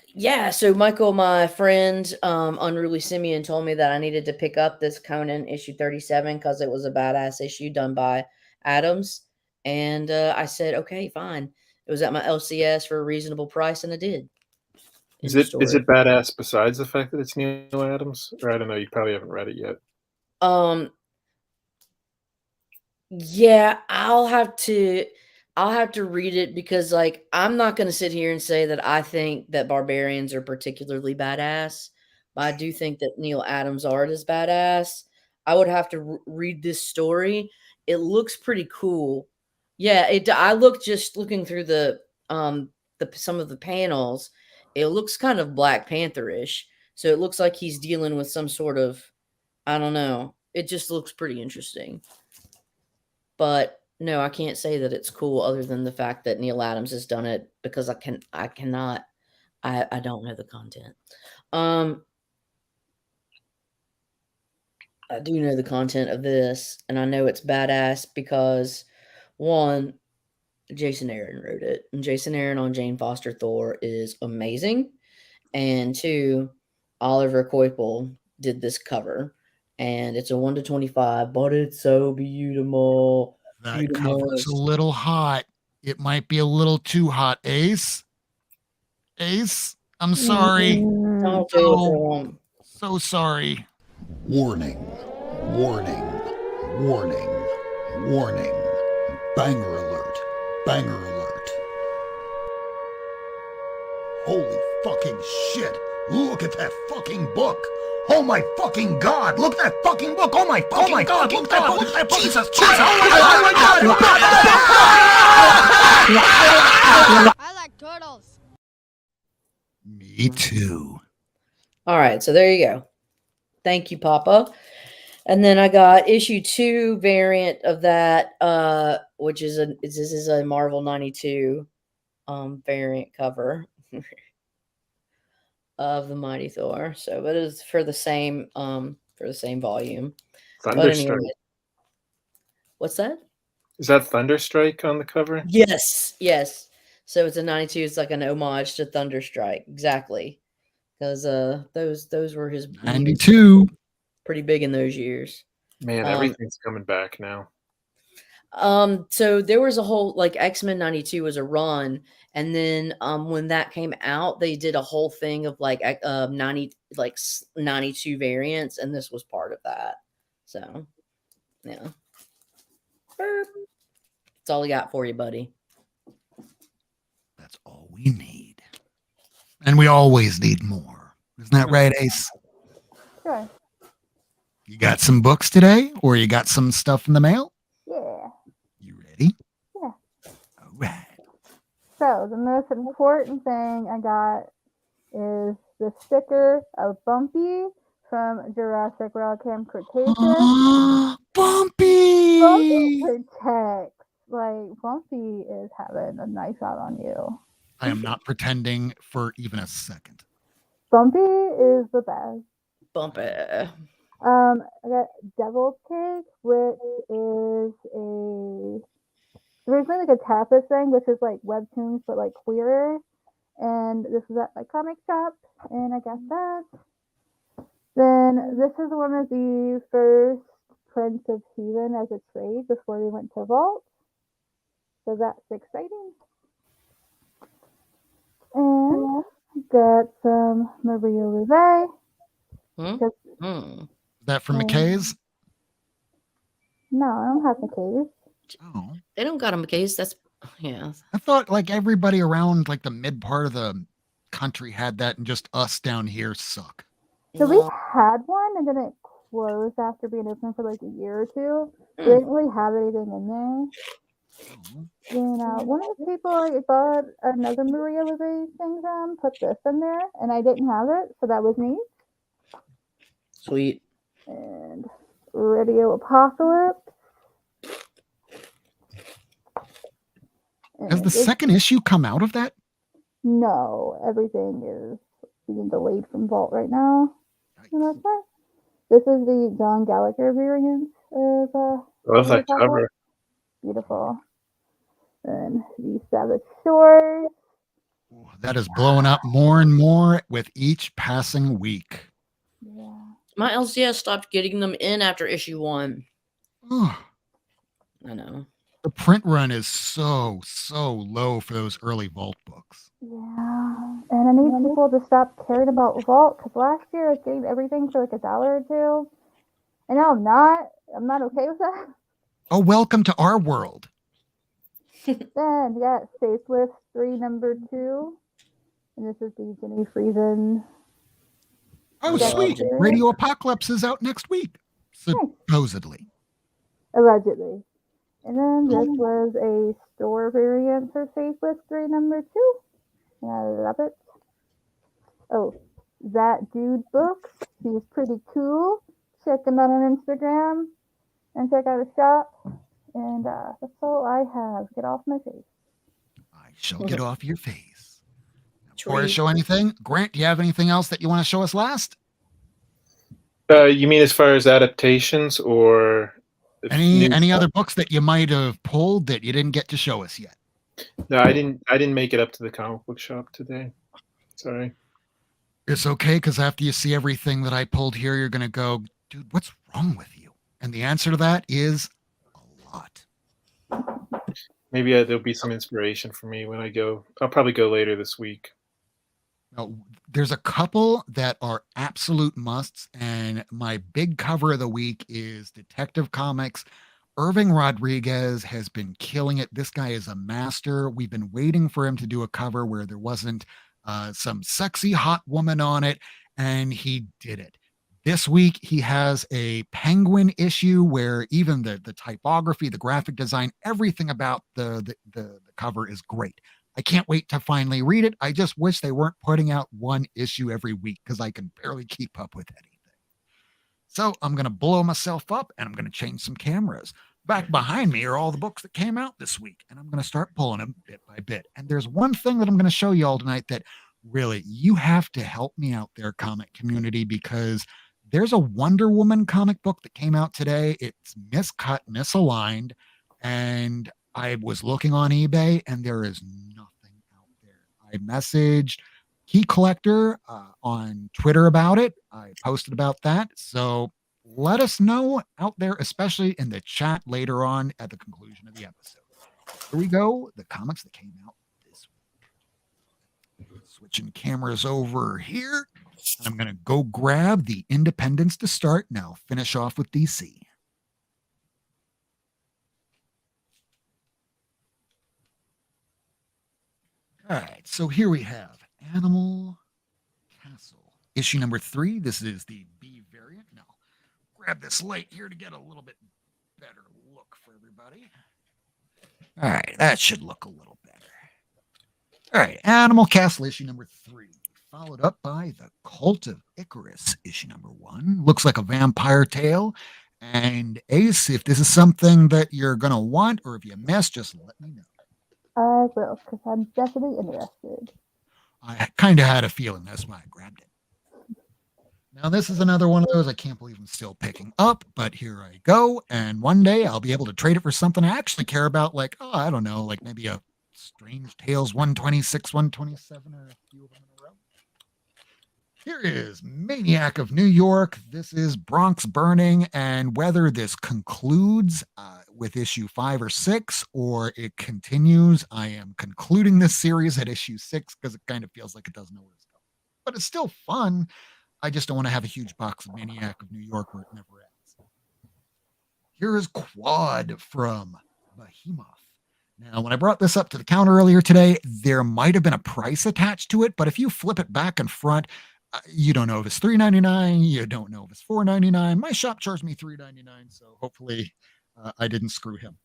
Yeah, so Michael, my friend, Unruly Simeon, told me that I needed to pick up this Conan issue 37 because it was a badass issue done by Adams. And I said, okay, fine. It was at my LCS for a reasonable price, and I did. Is it badass besides the fact that it's Neil Adams? Or I don't know, you probably haven't read it yet. Yeah, I'll have to read it because, like, I'm not going to sit here and say that I think that barbarians are particularly badass, but I do think that Neil Adams' art is badass. I would have to read this story. It looks pretty cool. Yeah, I looking through the some of the panels. It looks kind of Black Panther-ish. So it looks like he's dealing with some sort of, I don't know. It just looks pretty interesting. But no, I can't say that it's cool other than the fact that Neil Adams has done it because I don't know the content. I do know the content of this, and I know it's badass because, one, Jason Aaron wrote it, and Jason Aaron on Jane Foster Thor is amazing, and two, Oliver Coipel did this cover, and it's a 1/25, but it's so beautiful. That cover's a little hot. It might be a little too hot, Ace. Ace, I'm sorry. So sorry. Warning, warning, warning, warning. Banger alert, banger alert. Holy fucking shit. Look at that fucking book. Oh my fucking god! Look at that fucking book! Oh my fucking god! Look at that book! Jesus! Jesus! Oh my god! I like turtles. Me too. All right, so there you go. Thank you, Papa. And then I got issue 2 variant of that, which is this is a Marvel 92 variant cover of the Mighty Thor. So it is for the same volume. Thunderstrike. Anyway, what's that? Is that Thunderstrike on the cover? Yes. So it's a 92. It's like an homage to Thunderstrike, exactly. Because those were his 92. Pretty big in those years. Man, everything's coming back now. So there was a whole like X-Men 92 was a run, and then when that came out, they did a whole thing of like 92 variants, and this was part of that. So yeah. That's all I got for you, buddy. That's all we need. And we always need more. Isn't that right, Ace? Sure. You got some books today, or you got some stuff in the mail? Yeah. You ready? Yeah. All right. So the most important thing I got is the sticker of Bumpy from Jurassic World Camp Cretaceous. Bumpy! Bumpy protects. Like, Bumpy is having a nice out on you. I am not pretending for even a second. Bumpy is the best. Bumpy. I got Devil's Cake, which is originally like a Tapas thing, which is like webtoons but like queerer. And this is at my comic shop, and I got that. Then this is one of the first Prince of Heathen as a trade before they went to Vault. So that's exciting. And got some Maria Louvet. Is that from McKay's? No, I don't have McKay's. Oh. They don't got a McKay's. That's yeah. I thought like everybody around like the mid part of the country had that, and just us down here suck. So we had one, and then it closed after being open for like a year or two. We didn't really have anything in there. And one of the people I bought another Maria Louvet thing from put this in there, and I didn't have it, so that was neat. Sweet. And Radio Apocalypse. Has the second issue come out of that? No, everything is being delayed from Vault right now. And that's it. This is the John Gallagher variant of Love that cover. Beautiful. And the Savage Shores. That is blowing up more and more with each passing week. Yeah. My LCS stopped getting them in after issue 1. Oh, I know. the print run is so low for those early Vault books. Yeah. And I need people to stop caring about Vault, because last year I was getting everything for like $1 or $2. And now I'm not. I'm not okay with that. Oh, welcome to our world. Then we got Faceless 3 number 2. And this is the Jenny Friesen. Oh, Yeah, sweet. yeah. Radio Apocalypse is out next week. Supposedly. Allegedly. And then this was a store variant for Faceless 3 number 2. And I love it. Oh, That Dude Books. He's pretty cool. Check him out on Instagram. And check out his shop. And that's all I have. Get off my face. I shall get off your face. Tweet. Before I show anything, Grant, do you have anything else that you want to show us last? You mean as far as adaptations, or Any other books that you might have pulled that you didn't get to show us yet? No, I didn't make it up to the comic book shop today. Sorry. It's okay, because after you see everything that I pulled here, you're going to go, dude, what's wrong with you? And the answer to that is a lot. Maybe there'll be some inspiration for me when I go. I'll probably go later this week. Now, there's a couple that are absolute musts, and my big cover of the week is Detective Comics. Irving Rodriguez has been killing it. This guy is a master. We've been waiting for him to do a cover where there wasn't some sexy hot woman on it, and he did it. This week, he has a Penguin issue where even the typography, the graphic design, everything about the cover is great. I can't wait to finally read it. I just wish they weren't putting out one issue every week because I can barely keep up with anything. So I'm going to blow myself up and I'm going to change some cameras. Back behind me are all the books that came out this week, and I'm going to start pulling them bit by bit. And there's one thing that I'm going to show you all tonight that really you have to help me out there, comic community, because there's a Wonder Woman comic book that came out today. It's miscut, misaligned, and I was looking on eBay and there is nothing out there. I messaged Key Collector on Twitter about it. I posted about that. So let us know out there, especially in the chat later on at the conclusion of the episode. Here we go. The comics that came out this week. Switching cameras over here. I'm going to go grab the Independents to start. Now finish off with DC. All right, so here we have Animal Castle, issue number 3. This is the B variant. Now, grab this light here to get a little bit better look for everybody. All right, that should look a little better. All right, Animal Castle, issue number 3. Followed up by The Cult of Icarus, issue number 1. Looks like a vampire tale. And Ace, if this is something that you're going to want, or if you missed, just let me know. I will, because I'm definitely interested. I kind of had a feeling. That's why I grabbed it. Now, this is another one of those I can't believe I'm still picking up, but here I go. And one day I'll be able to trade it for something I actually care about, like, oh, I don't know, like maybe a Strange Tales 126, 127, or a few of them in a row. Here is Maniac of New York. This is Bronx Burning, and whether this concludes with issue 5 or 6, or it continues, I am concluding this series at issue 6 because it kind of feels like it doesn't know where it's going. But it's still fun. I just don't want to have a huge box of Maniac of New York where it never ends. Here is Quad from Behemoth. Now, when I brought this up to the counter earlier today, there might have been a price attached to it, but if you flip it back and front, you don't know if it's $3.99. You don't know if it's $4.99. My shop charged me $3.99, so hopefully I didn't screw him.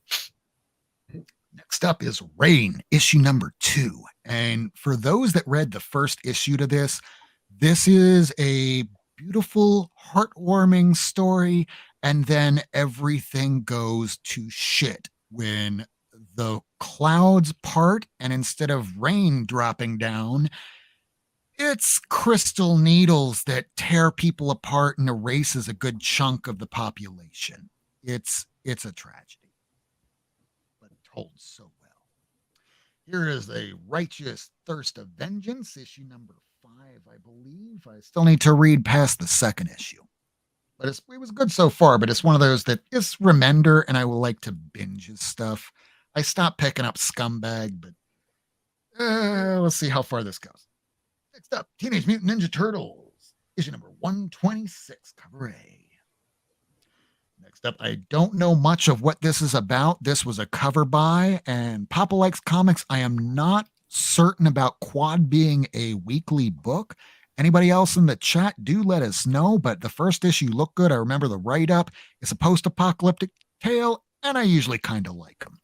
Next up is Rain, issue number 2. And for those that read the first issue to this, this is a beautiful, heartwarming story, and then everything goes to shit when the clouds part, and instead of rain dropping down, it's crystal needles that tear people apart and erases a good chunk of the population. It's a tragedy, but told so well. Here is A Righteous Thirst of Vengeance, issue number 5, I believe. I still need to read past the second issue, but it was good so far. But it's one of those that is Remender, and I will like to binge his stuff. I stopped picking up Scumbag, but let's see how far this goes. Next up, Teenage Mutant Ninja Turtles, issue number 126, cover A. Next up, I don't know much of what this is about. This was a cover by, and Papa Likes Comics. I am not certain about Quad being a weekly book. Anybody else in the chat, do let us know, but the first issue looked good. I remember the write-up. It's a post-apocalyptic tale, and I usually kind of like them.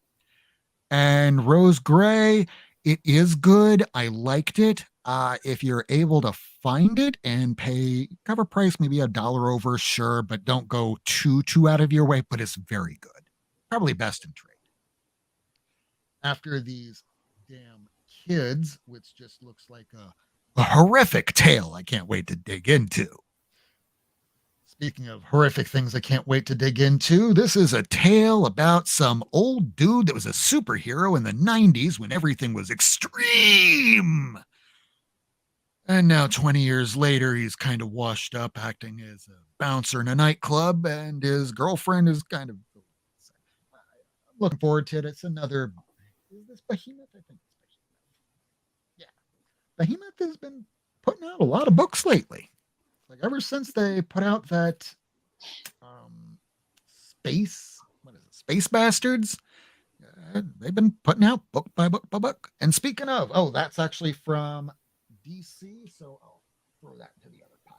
And Rose Gray, it is good. I liked it. If you're able to find it and pay cover price, maybe $1 over, sure, but don't go too out of your way, but it's very good. Probably best in trade. After these damn kids, which just looks like a horrific tale I can't wait to dig into. Speaking of horrific things I can't wait to dig into, this is a tale about some old dude that was a superhero in the 90s when everything was extreme. And now 20 years later, he's kind of washed up acting as a bouncer in a nightclub, and his girlfriend is kind of... I'm looking forward to it. It's another... Is this Behemoth? I think it's Behemoth. Yeah. Behemoth has been putting out a lot of books lately. Like ever since they put out that Space Bastards, they've been putting out book by book by book. And speaking of, that's actually from DC, so I'll throw that into the other pile.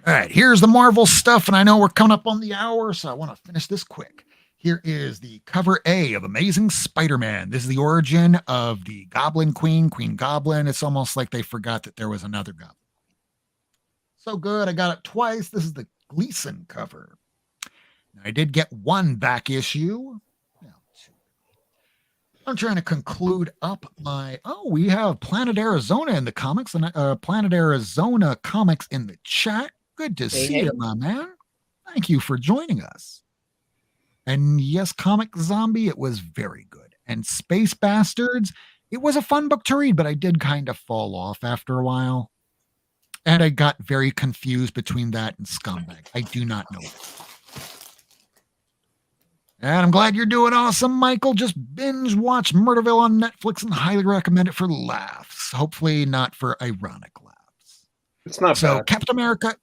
All right, here's the Marvel stuff, and I know we're coming up on the hour, so I want to finish this quick. Here is the cover A of Amazing Spider-Man. This is the origin of the Goblin Queen, Queen Goblin. It's almost like they forgot that there was another Goblin. So good, I got it twice. This is the Gleason cover. Now, I did get one back issue. Now, two. I'm trying to conclude up my... Oh, we have Planet Arizona in the comics, and Planet Arizona comics in the chat. Good to see you, my man. Thank you for joining us. And yes, Comic Zombie, it was very good. And Space Bastards, it was a fun book to read, but I did kind of fall off after a while. And I got very confused between that and Scumbag. I do not know. And I'm glad you're doing awesome, Michael. Just binge watch Murderville on Netflix and highly recommend it for laughs. Hopefully not for ironic laughs. It's not so bad. Captain America.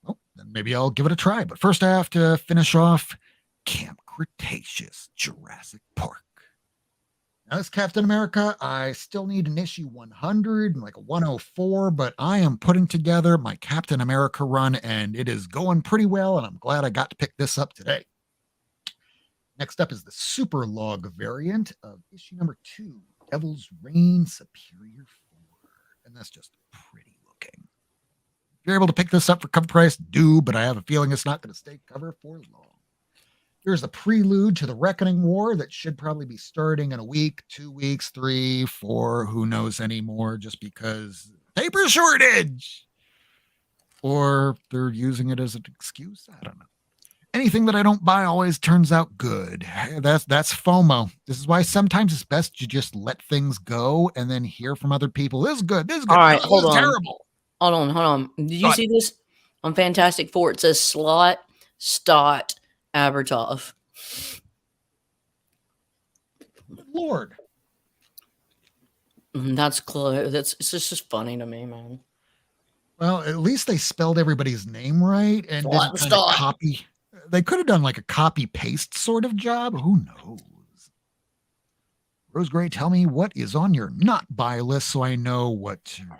Oh, then maybe I'll give it a try. But first I have to finish off Camp Cretaceous, Jurassic Park. Now this Captain America, I still need an issue 100 and like a 104, but I am putting together my Captain America run and it is going pretty well, and I'm glad I got to pick this up today. Next up is the Super Log variant of issue number 2, Devil's Reign Superior 4. And that's just pretty looking. If you're able to pick this up for cover price, do, but I have a feeling it's not going to stay cover for long. Here's the prelude to the Reckoning War that should probably be starting in a week, 2 weeks, 3, 4, who knows anymore, just because paper shortage. Or they're using it as an excuse. I don't know. Anything that I don't buy always turns out good. That's FOMO. This is why sometimes it's best to just let things go and then hear from other people. This is good. This is good. All right, this hold is on. terrible. Hold on. Did you see this on Fantastic Four? It says Slot Stott Abertov. Lord. That's close. It's just funny to me, man. Well, at least they spelled everybody's name right and Slot didn't kind of copy. They could have done like a copy paste sort of job. Who knows? Rose Gray, tell me what is on your not buy list so I know what to read.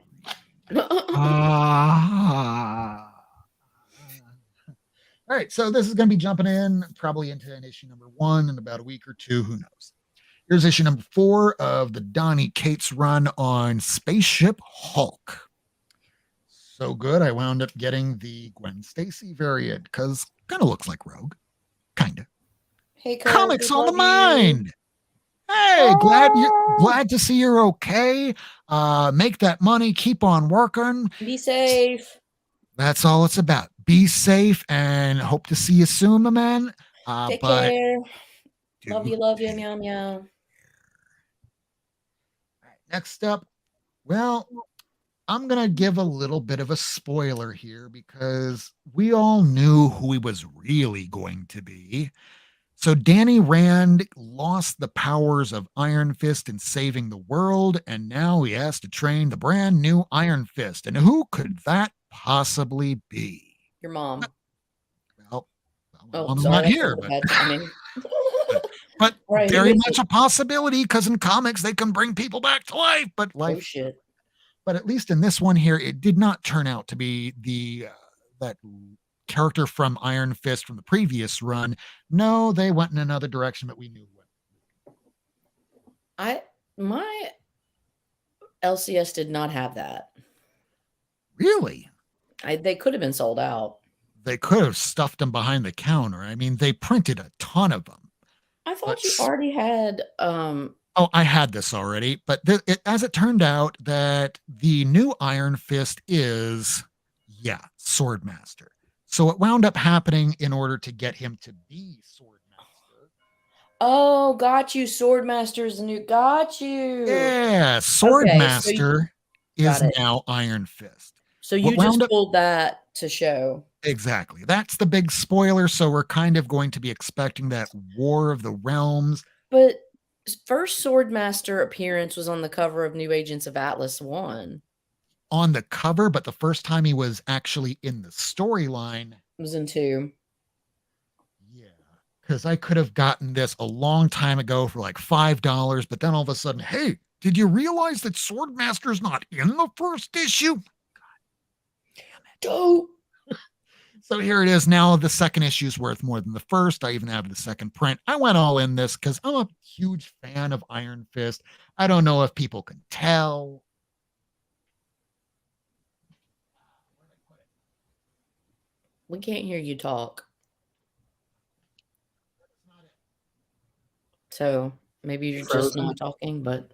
All right, so this is going to be jumping in probably into an issue number 1 in about a week or 2. Who knows? Here's issue number 4 of the Donny Cates run on Spaceship Hulk. So good, I wound up getting the Gwen Stacy variant because kind of looks like Rogue. Kind of. Hey, Kurt, Comics on the you. mind. Hey, glad to see you're okay. Make that money. Keep on working. Be safe. That's all it's about. Be safe and hope to see you soon, my man. Take care. Love you, meow meow. All right, next up, well, I'm going to give a little bit of a spoiler here because we all knew who he was really going to be. So Danny Rand lost the powers of Iron Fist in saving the world, and now he has to train the brand new Iron Fist. And who could that possibly be? Your mom. Well, I'm not here, but right, very much a possibility because in comics they can bring people back to life. But life, shit. But at least in this one here, it did not turn out to be the that character from Iron Fist from the previous run. No, they went in another direction, but we knew what. My LCS did not have that. Really? They could have been sold out. They could have stuffed them behind the counter. I mean, they printed a ton of them. I thought you already had. Oh, I had this already, but as it turned out, that the new Iron Fist is, Swordmaster. So it wound up happening in order to get him to be Swordmaster. Oh, got you. Swordmaster's new. Got you. Yeah, Swordmaster is now Iron Fist. So you just pulled that to show. Exactly. That's the big spoiler. So we're kind of going to be expecting that War of the Realms. But first Swordmaster appearance was on the cover of New Agents of Atlas 1. On the cover, but the first time he was actually in the storyline was in 2. Yeah, because I could have gotten this a long time ago for like $5, but then all of a sudden, hey, did you realize that Swordmaster's not in the first issue? God damn it. Dope. So here it is now. The second issue is worth more than the first. I even have the second print. I went all in this because I'm a huge fan of Iron Fist. I don't know if people can tell. We can't hear you talk. So maybe you're just not talking, but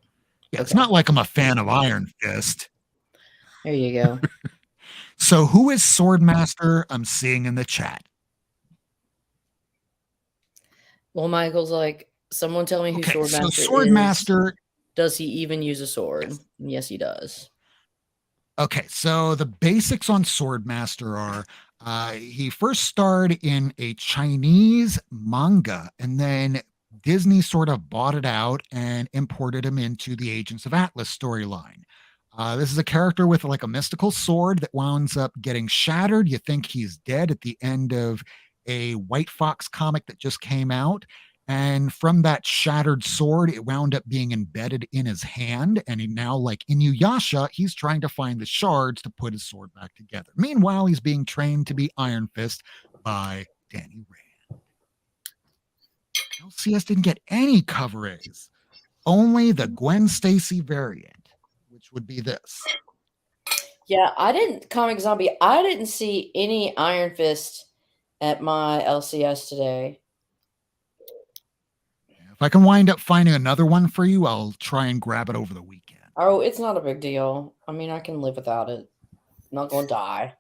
yeah, it's not like I'm a fan of Iron Fist. There you go. So who is Swordmaster? I'm seeing in the chat. Well, Michael's like, someone tell me who Swordmaster so Swordmaster is. Does he even use a sword? Yes, he does. Okay, so the basics on Swordmaster are he first starred in a Chinese manga, and then Disney sort of bought it out and imported him into the Agents of Atlas storyline. This is a character with like a mystical sword that winds up getting shattered. You think he's dead at the end of a White Fox comic that just came out. And from that shattered sword, it wound up being embedded in his hand. And he now, like Inuyasha, he's trying to find the shards to put his sword back together. Meanwhile, he's being trained to be Iron Fist by Danny Rand. LCS didn't get any coverage, only the Gwen Stacy variant, which would be this. Yeah, Comic Zombie, I didn't see any Iron Fist at my LCS today. If I can wind up finding another one for you, I'll try and grab it over the weekend. Oh, it's not a big deal. I mean, I can live without it. I'm not going to die.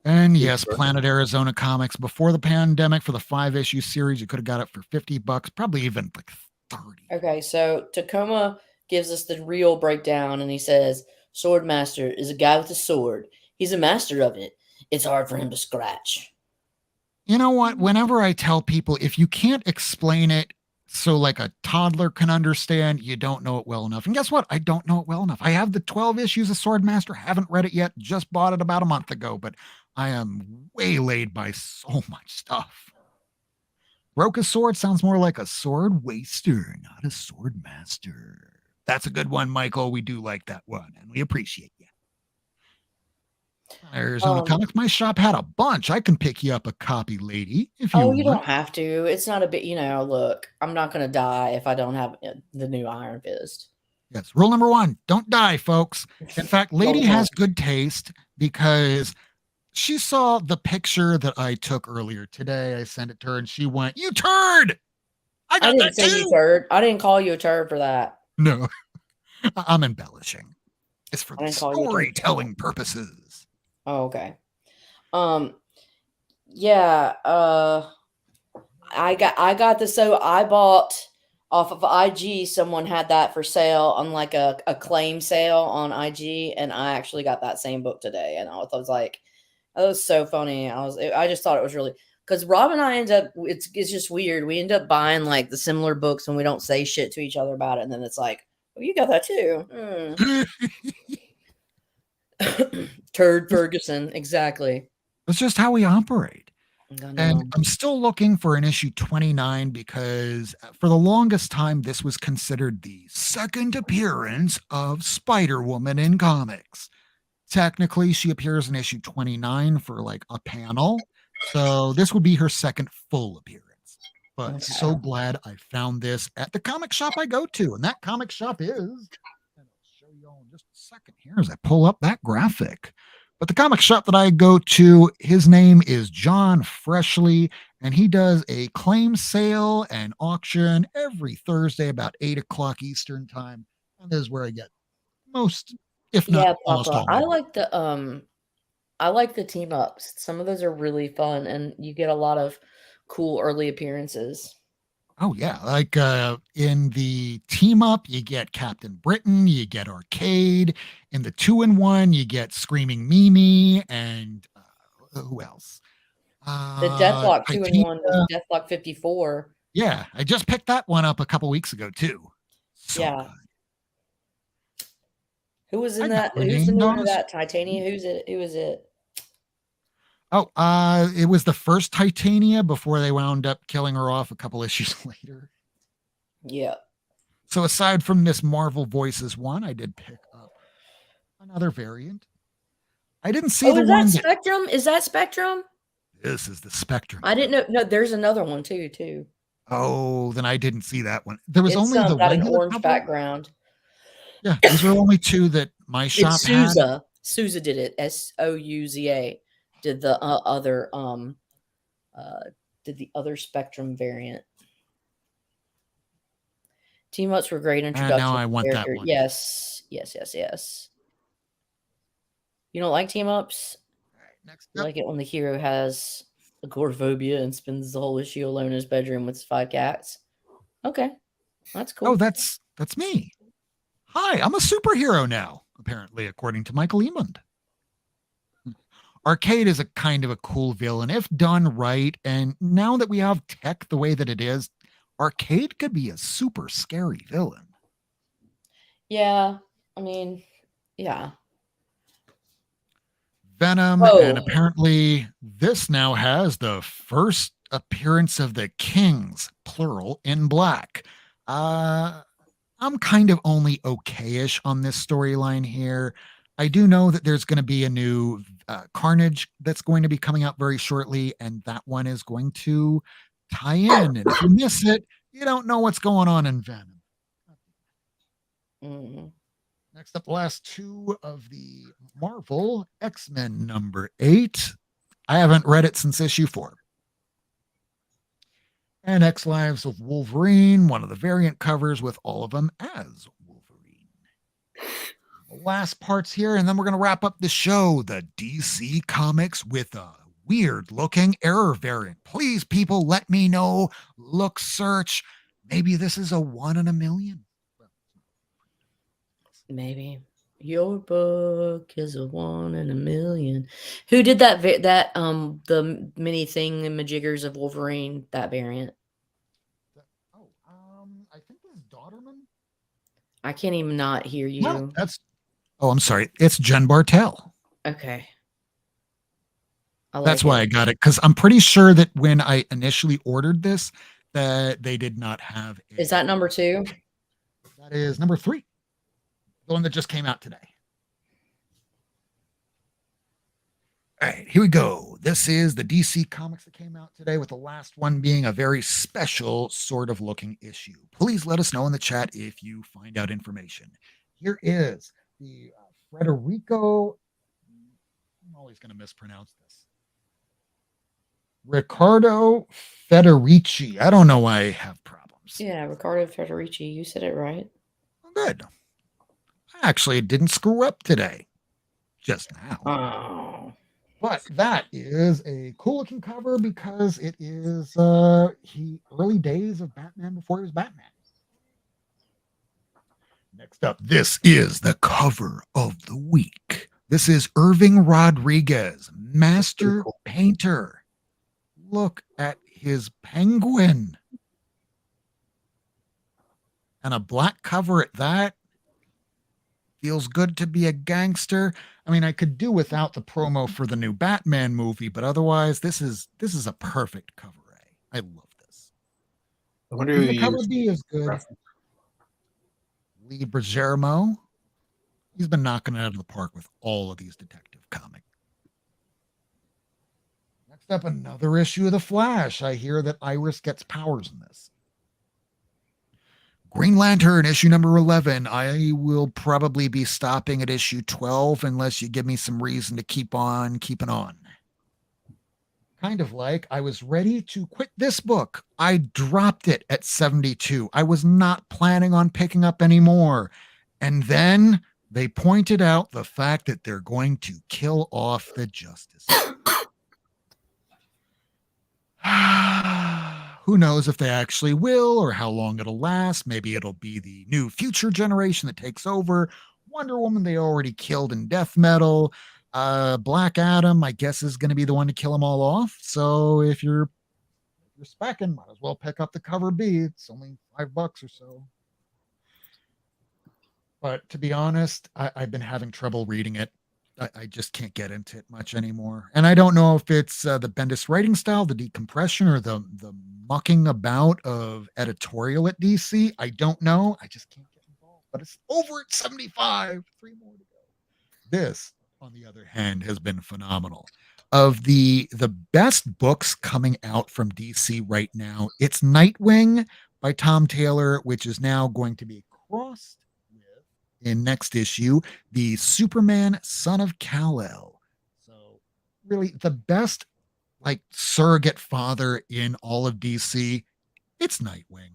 And yes, Planet Arizona Comics, before the pandemic, for the 5-issue series, you could have got it for $50, probably even like 30. Okay, so Tacoma gives us the real breakdown, and he says, Swordmaster is a guy with a sword. He's a master of it. It's hard for him to scratch. You know what? Whenever I tell people, if you can't explain it so like a toddler can understand, you don't know it well enough. And guess what? I don't know it well enough. I have the 12 issues of Swordmaster, haven't read it yet, just bought it about a month ago, but I am waylaid by so much stuff. Broke a sword sounds more like a sword waster, not a Swordmaster. That's a good one, Michael. We do like that one, and we appreciate you. Arizona Comics, my shop had a bunch. I can pick you up a copy, lady, if you want. You don't have to. It's not a bit, look, I'm not going to die if I don't have the new Iron Fist. Yes, rule number 1, don't die, folks. In fact, lady has good taste because she saw the picture that I took earlier today. I sent it to her, and she went, "You turd!" I didn't say you turd. I didn't call you a turd for that. No, I'm embellishing. It's for the storytelling purposes. Oh, okay. Yeah. I got this. So I bought off of IG. Someone had that for sale on like a claim sale on IG, and I actually got that same book today. And I was like, that was so funny. I just thought it was really, because Rob and I end up, it's just weird. We end up buying like the similar books, and we don't say shit to each other about it. And then it's like, oh, you got that too. Turd Ferguson, exactly. That's just how we operate. And I'm still looking for an issue 29 because for the longest time, this was considered the second appearance of Spider-Woman in comics. Technically, she appears in issue 29 for like a panel. So this would be her second full appearance. But so glad I found this at the comic shop I go to. And that comic shop is, and I'll show you all in just a second here as I pull up that graphic. But the comic shop that I go to, his name is John Freshly, and he does a claim sale and auction every Thursday about 8 o'clock Eastern time. And this is where I get most, if not almost all. I like the team ups. Some of those are really fun, and you get a lot of cool early appearances. Oh yeah, like in the team up, you get Captain Britain, you get Arcade. In the 2-in-1, you get Screaming Mimi, and who else? The Deathlock 2-in-1 was Deathlock 54. Yeah, I just picked that one up a couple weeks ago too. So yeah. Good. Who was in that? Who's the name of that? Titania? Who is it? Oh, it was the first Titania before they wound up killing her off a couple issues later. Yeah. So aside from Miss Marvel Voices one, I did pick up another variant. I didn't see the one. Spectrum? Is that Spectrum? This is the Spectrum. I didn't know. No, there's another one too. Oh, then I didn't see that one. There was It's only the got an regular orange cover. background. Yeah, these were only two that my shop It's had. Souza. Souza did it. Souza did the other Spectrum variant. Team ups were great introduction. And now I want that character. one. Yes. You don't like team ups? Next You up. like it when the hero has agoraphobia and spends the whole issue alone in his bedroom with his 5 cats? Okay, that's cool. Oh, that's me. Hi, I'm a superhero now, apparently, according to Michael Emond. Arcade is a kind of a cool villain if done right, and now that we have tech the way that it is, Arcade could be a super scary villain. Yeah, I mean, yeah. Venom, and apparently this now has the first appearance of the Kings, plural, in black. I'm kind of only okay-ish on this storyline here. I do know that there's going to be a new Carnage that's going to be coming out very shortly, and that one is going to tie in. And if you miss it, you don't know what's going on in Venom. Mm-hmm. Next up, the last two of the Marvel X-Men number 8. I haven't read it since issue 4. And X Lives of Wolverine, one of the variant covers with all of them as Wolverine. The last parts here, and then we're going to wrap up the show. The DC Comics with a weird-looking error variant. Please, people, let me know. Look, search. Maybe this is a 1 in a million. Maybe your book is a 1 in a million. Who did that? The mini thing in Majiggers of Wolverine, that variant. I think this is Daughterman. I can't even not hear you. No, I'm sorry. It's Jen Bartel. Okay. That's why I got it, because I'm pretty sure that when I initially ordered this, that they did not have. Is that number 2? That is number 3. The one that just came out today. All right, here we go. This is the DC Comics that came out today, with the last one being a very special sort of looking issue. Please let us know in the chat if you find out information. Here is the Federico. I'm always going to mispronounce this. Riccardo Federici. I don't know why I have problems. Yeah, Riccardo Federici. You said it right. Good. I actually didn't screw up today. Just now. Oh. But that is a cool looking cover because it is early days of Batman before he was Batman. Next up, this is the cover of the week. This is Irving Rodriguez, master painter. Look at his penguin. And a black cover at that. Feels good to be a gangster. I mean, I could do without the promo for the new Batman movie, but otherwise, this is a perfect cover A. I love this. I wonder who the cover used B is good. Lee Bergermo. He's been knocking it out of the park with all of these detective comics. Next up, another issue of The Flash. I hear that Iris gets powers in this. Green Lantern, issue number 11. I will probably be stopping at issue 12 unless you give me some reason to keep on keeping on. Kind of like I was ready to quit this book. I dropped it at 72. I was not planning on picking up anymore. And then they pointed out the fact that they're going to kill off the Justice. Who knows if they actually will or how long it'll last. Maybe it'll be the new future generation that takes over. Wonder Woman, they already killed in Death Metal. Black Adam, I guess, is going to be the one to kill them all off. So if you're specking, might as well pick up the cover B. It's only $5 or so. But to be honest, I've been having trouble reading it. I just can't get into it much anymore. And I don't know if it's the Bendis writing style, the decompression, or the mucking about of editorial at DC. I don't know. I just can't get involved. But it's over at 75. 3 more to go. This on the other hand, has been phenomenal. Of the best books coming out from DC right now, it's Nightwing by Tom Taylor, which is now going to be crossed with, in next issue, the Superman Son of Kal-El. So really the best like surrogate father in all of DC, it's Nightwing.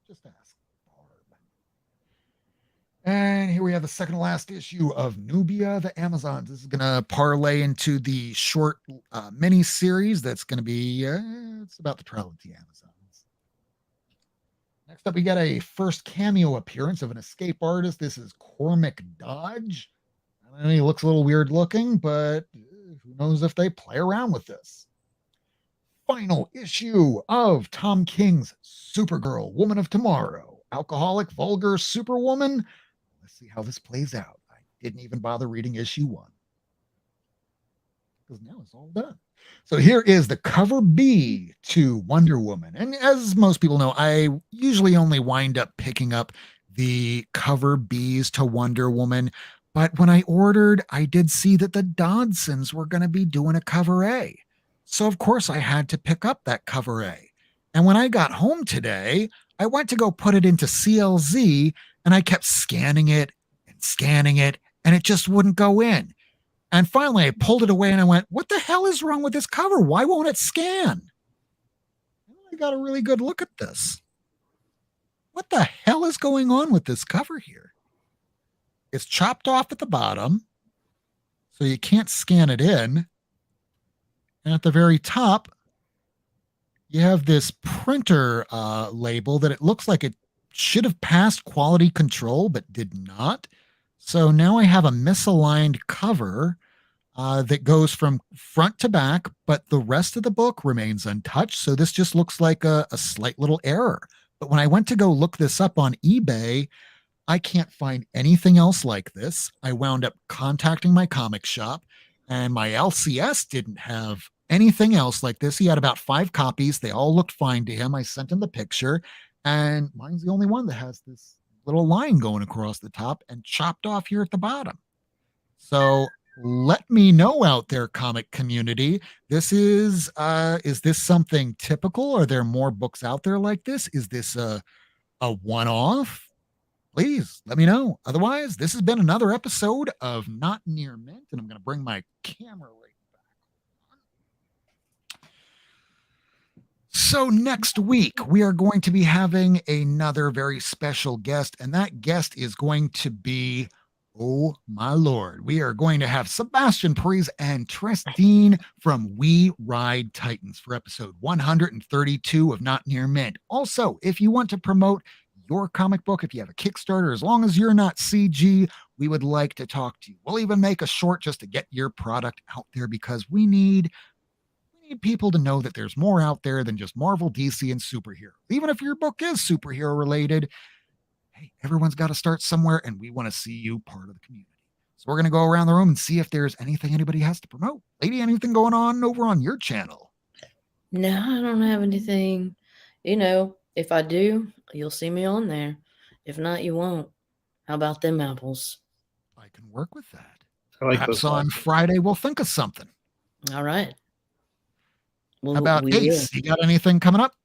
Just ask. And here we have the second to last issue of Nubia, the Amazons. This is going to parlay into the short mini series that's going to be, it's about the trial of the Amazons. Next up, we got a first cameo appearance of an escape artist. This is Cormac Dodge. I know he looks a little weird looking, but who knows if they play around with this. Final issue of Tom King's Supergirl, Woman of Tomorrow. Alcoholic, vulgar superwoman. Let's see how this plays out. I didn't even bother reading issue 1 because now it's all done. So here is the cover B to Wonder Woman. And as most people know, I usually only wind up picking up the cover Bs to Wonder Woman. But when I ordered, I did see that the Dodsons were going to be doing a cover A. So of course I had to pick up that cover A. And when I got home today, I went to go put it into CLZ and I kept scanning it, and it just wouldn't go in. And finally I pulled it away and I went, what the hell is wrong with this cover? Why won't it scan? And I got a really good look at this. What the hell is going on with this cover here? It's chopped off at the bottom, so you can't scan it in. And at the very top, you have this printer label that it looks like it should have passed quality control, but did not. So now I have a misaligned cover that goes from front to back, but the rest of the book remains untouched. So this just looks like a slight little error. But when I went to go look this up on eBay, I can't find anything else like this. I wound up contacting my comic shop, and my LCS didn't have anything else like this. He had about 5 copies. They all looked fine to him. I sent him the picture, and mine's the only one that has this little line going across the top and chopped off here at the bottom. So let me know out there, comic community. This is this something typical? Are there more books out there like this? Is this a one-off? Please let me know. Otherwise, this has been another episode of Not Near Mint, and I'm going to bring my camera right back. So next week, we are going to be having another very special guest, and that guest is going to be, oh my Lord, we are going to have Sebastian Perez and Tress Dean from We Ride Titans for episode 132 of Not Near Mint. Also, if you want to promote your comic book, if you have a Kickstarter, as long as you're not CG, we would like to talk to you. We'll even make a short just to get your product out there, because we need people to know that there's more out there than just Marvel, DC, and superhero. Even if your book is superhero related, hey, everyone's got to start somewhere, and we want to see you part of the community. So we're going to go around the room and see if there's anything anybody has to promote. Lady, anything going on over on your channel? No, I don't have anything. You know, if I do, you'll see me on there. If not, you won't. How about them apples? I can work with that. I like Perhaps those on Friday we'll think of something. All right. How about Ace? You got anything coming up?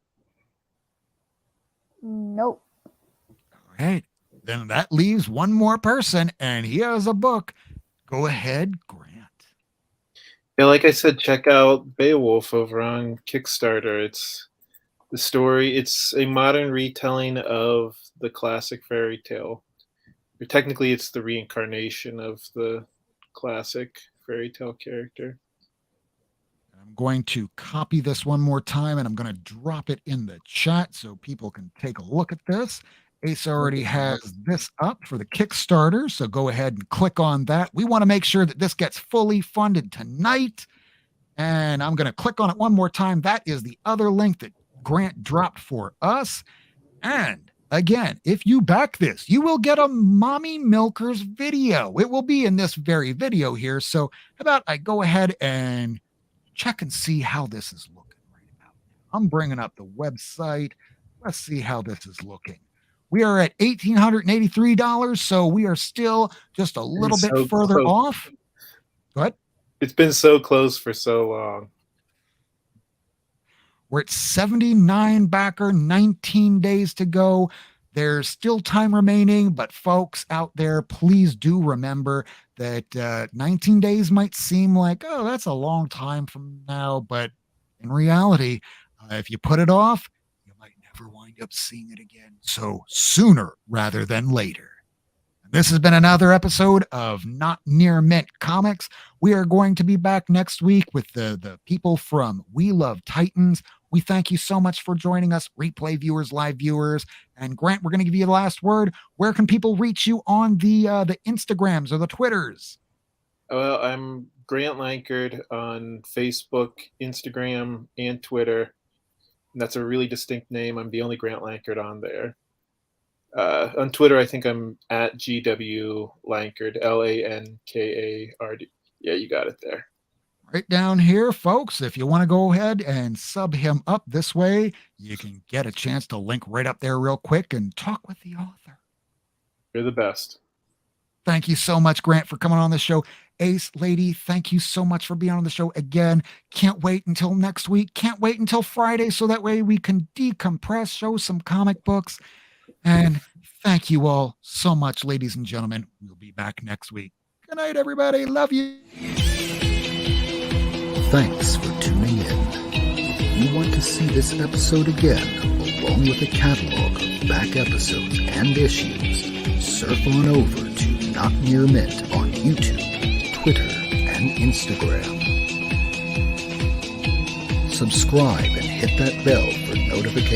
Nope. All right. Then that leaves one more person, and he has a book. Go ahead, Grant. Yeah, like I said, check out Beowulf over on Kickstarter. It's the story. It's a modern retelling of the classic fairy tale. Or technically, it's the reincarnation of the classic fairy tale character. I'm going to copy this one more time, and I'm going to drop it in the chat so people can take a look at this. Ace already has this up for the Kickstarter, so go ahead and click on that. We want to make sure that this gets fully funded tonight, and I'm going to click on it one more time. That is the other link that Grant dropped for us. And again, if you back this, you will get a Mommy Milkers video. It will be in this very video here. So how about I go ahead and check and see how this is looking right about now. I'm bringing up the website. Let's see how this is looking. We are at $1,883, so we are still just a little bit so further close. off. Go ahead. It's been so close for so long. We're at 79 backer, 19 days to go. There's still time remaining, but folks out there, please do remember that 19 days might seem like, oh, that's a long time from now. But in reality, if you put it off, you might never wind up seeing it again. So sooner rather than later. This has been another episode of Not Near Mint Comics. We are going to be back next week with the people from We Love Titans. We thank you so much for joining us, replay viewers, live viewers. And Grant, we're going to give you the last word. Where can people reach you on the Instagrams or the Twitters? Well, I'm Grant Larkin on Facebook, Instagram, and Twitter. And that's a really distinct name. I'm the only Grant Larkin on there. On Twitter, I think I'm at GW Lankard, Lankard. Yeah, you got it there. Right down here, folks. If you want to go ahead and sub him up this way, you can get a chance to link right up there real quick and talk with the author. You're the best. Thank you so much, Grant, for coming on the show. Ace Lady, thank you so much for being on the show again. Can't wait until next week. Can't wait until Friday so that way we can decompress, show some comic books. And thank you all so much, ladies and gentlemen. We'll be back next week. Good night, everybody. Love you. Thanks for tuning in. If you want to see this episode again, along with a catalog of back episodes and issues, surf on over to Not Near Mint on YouTube, Twitter, and Instagram. Subscribe and hit that bell for notifications.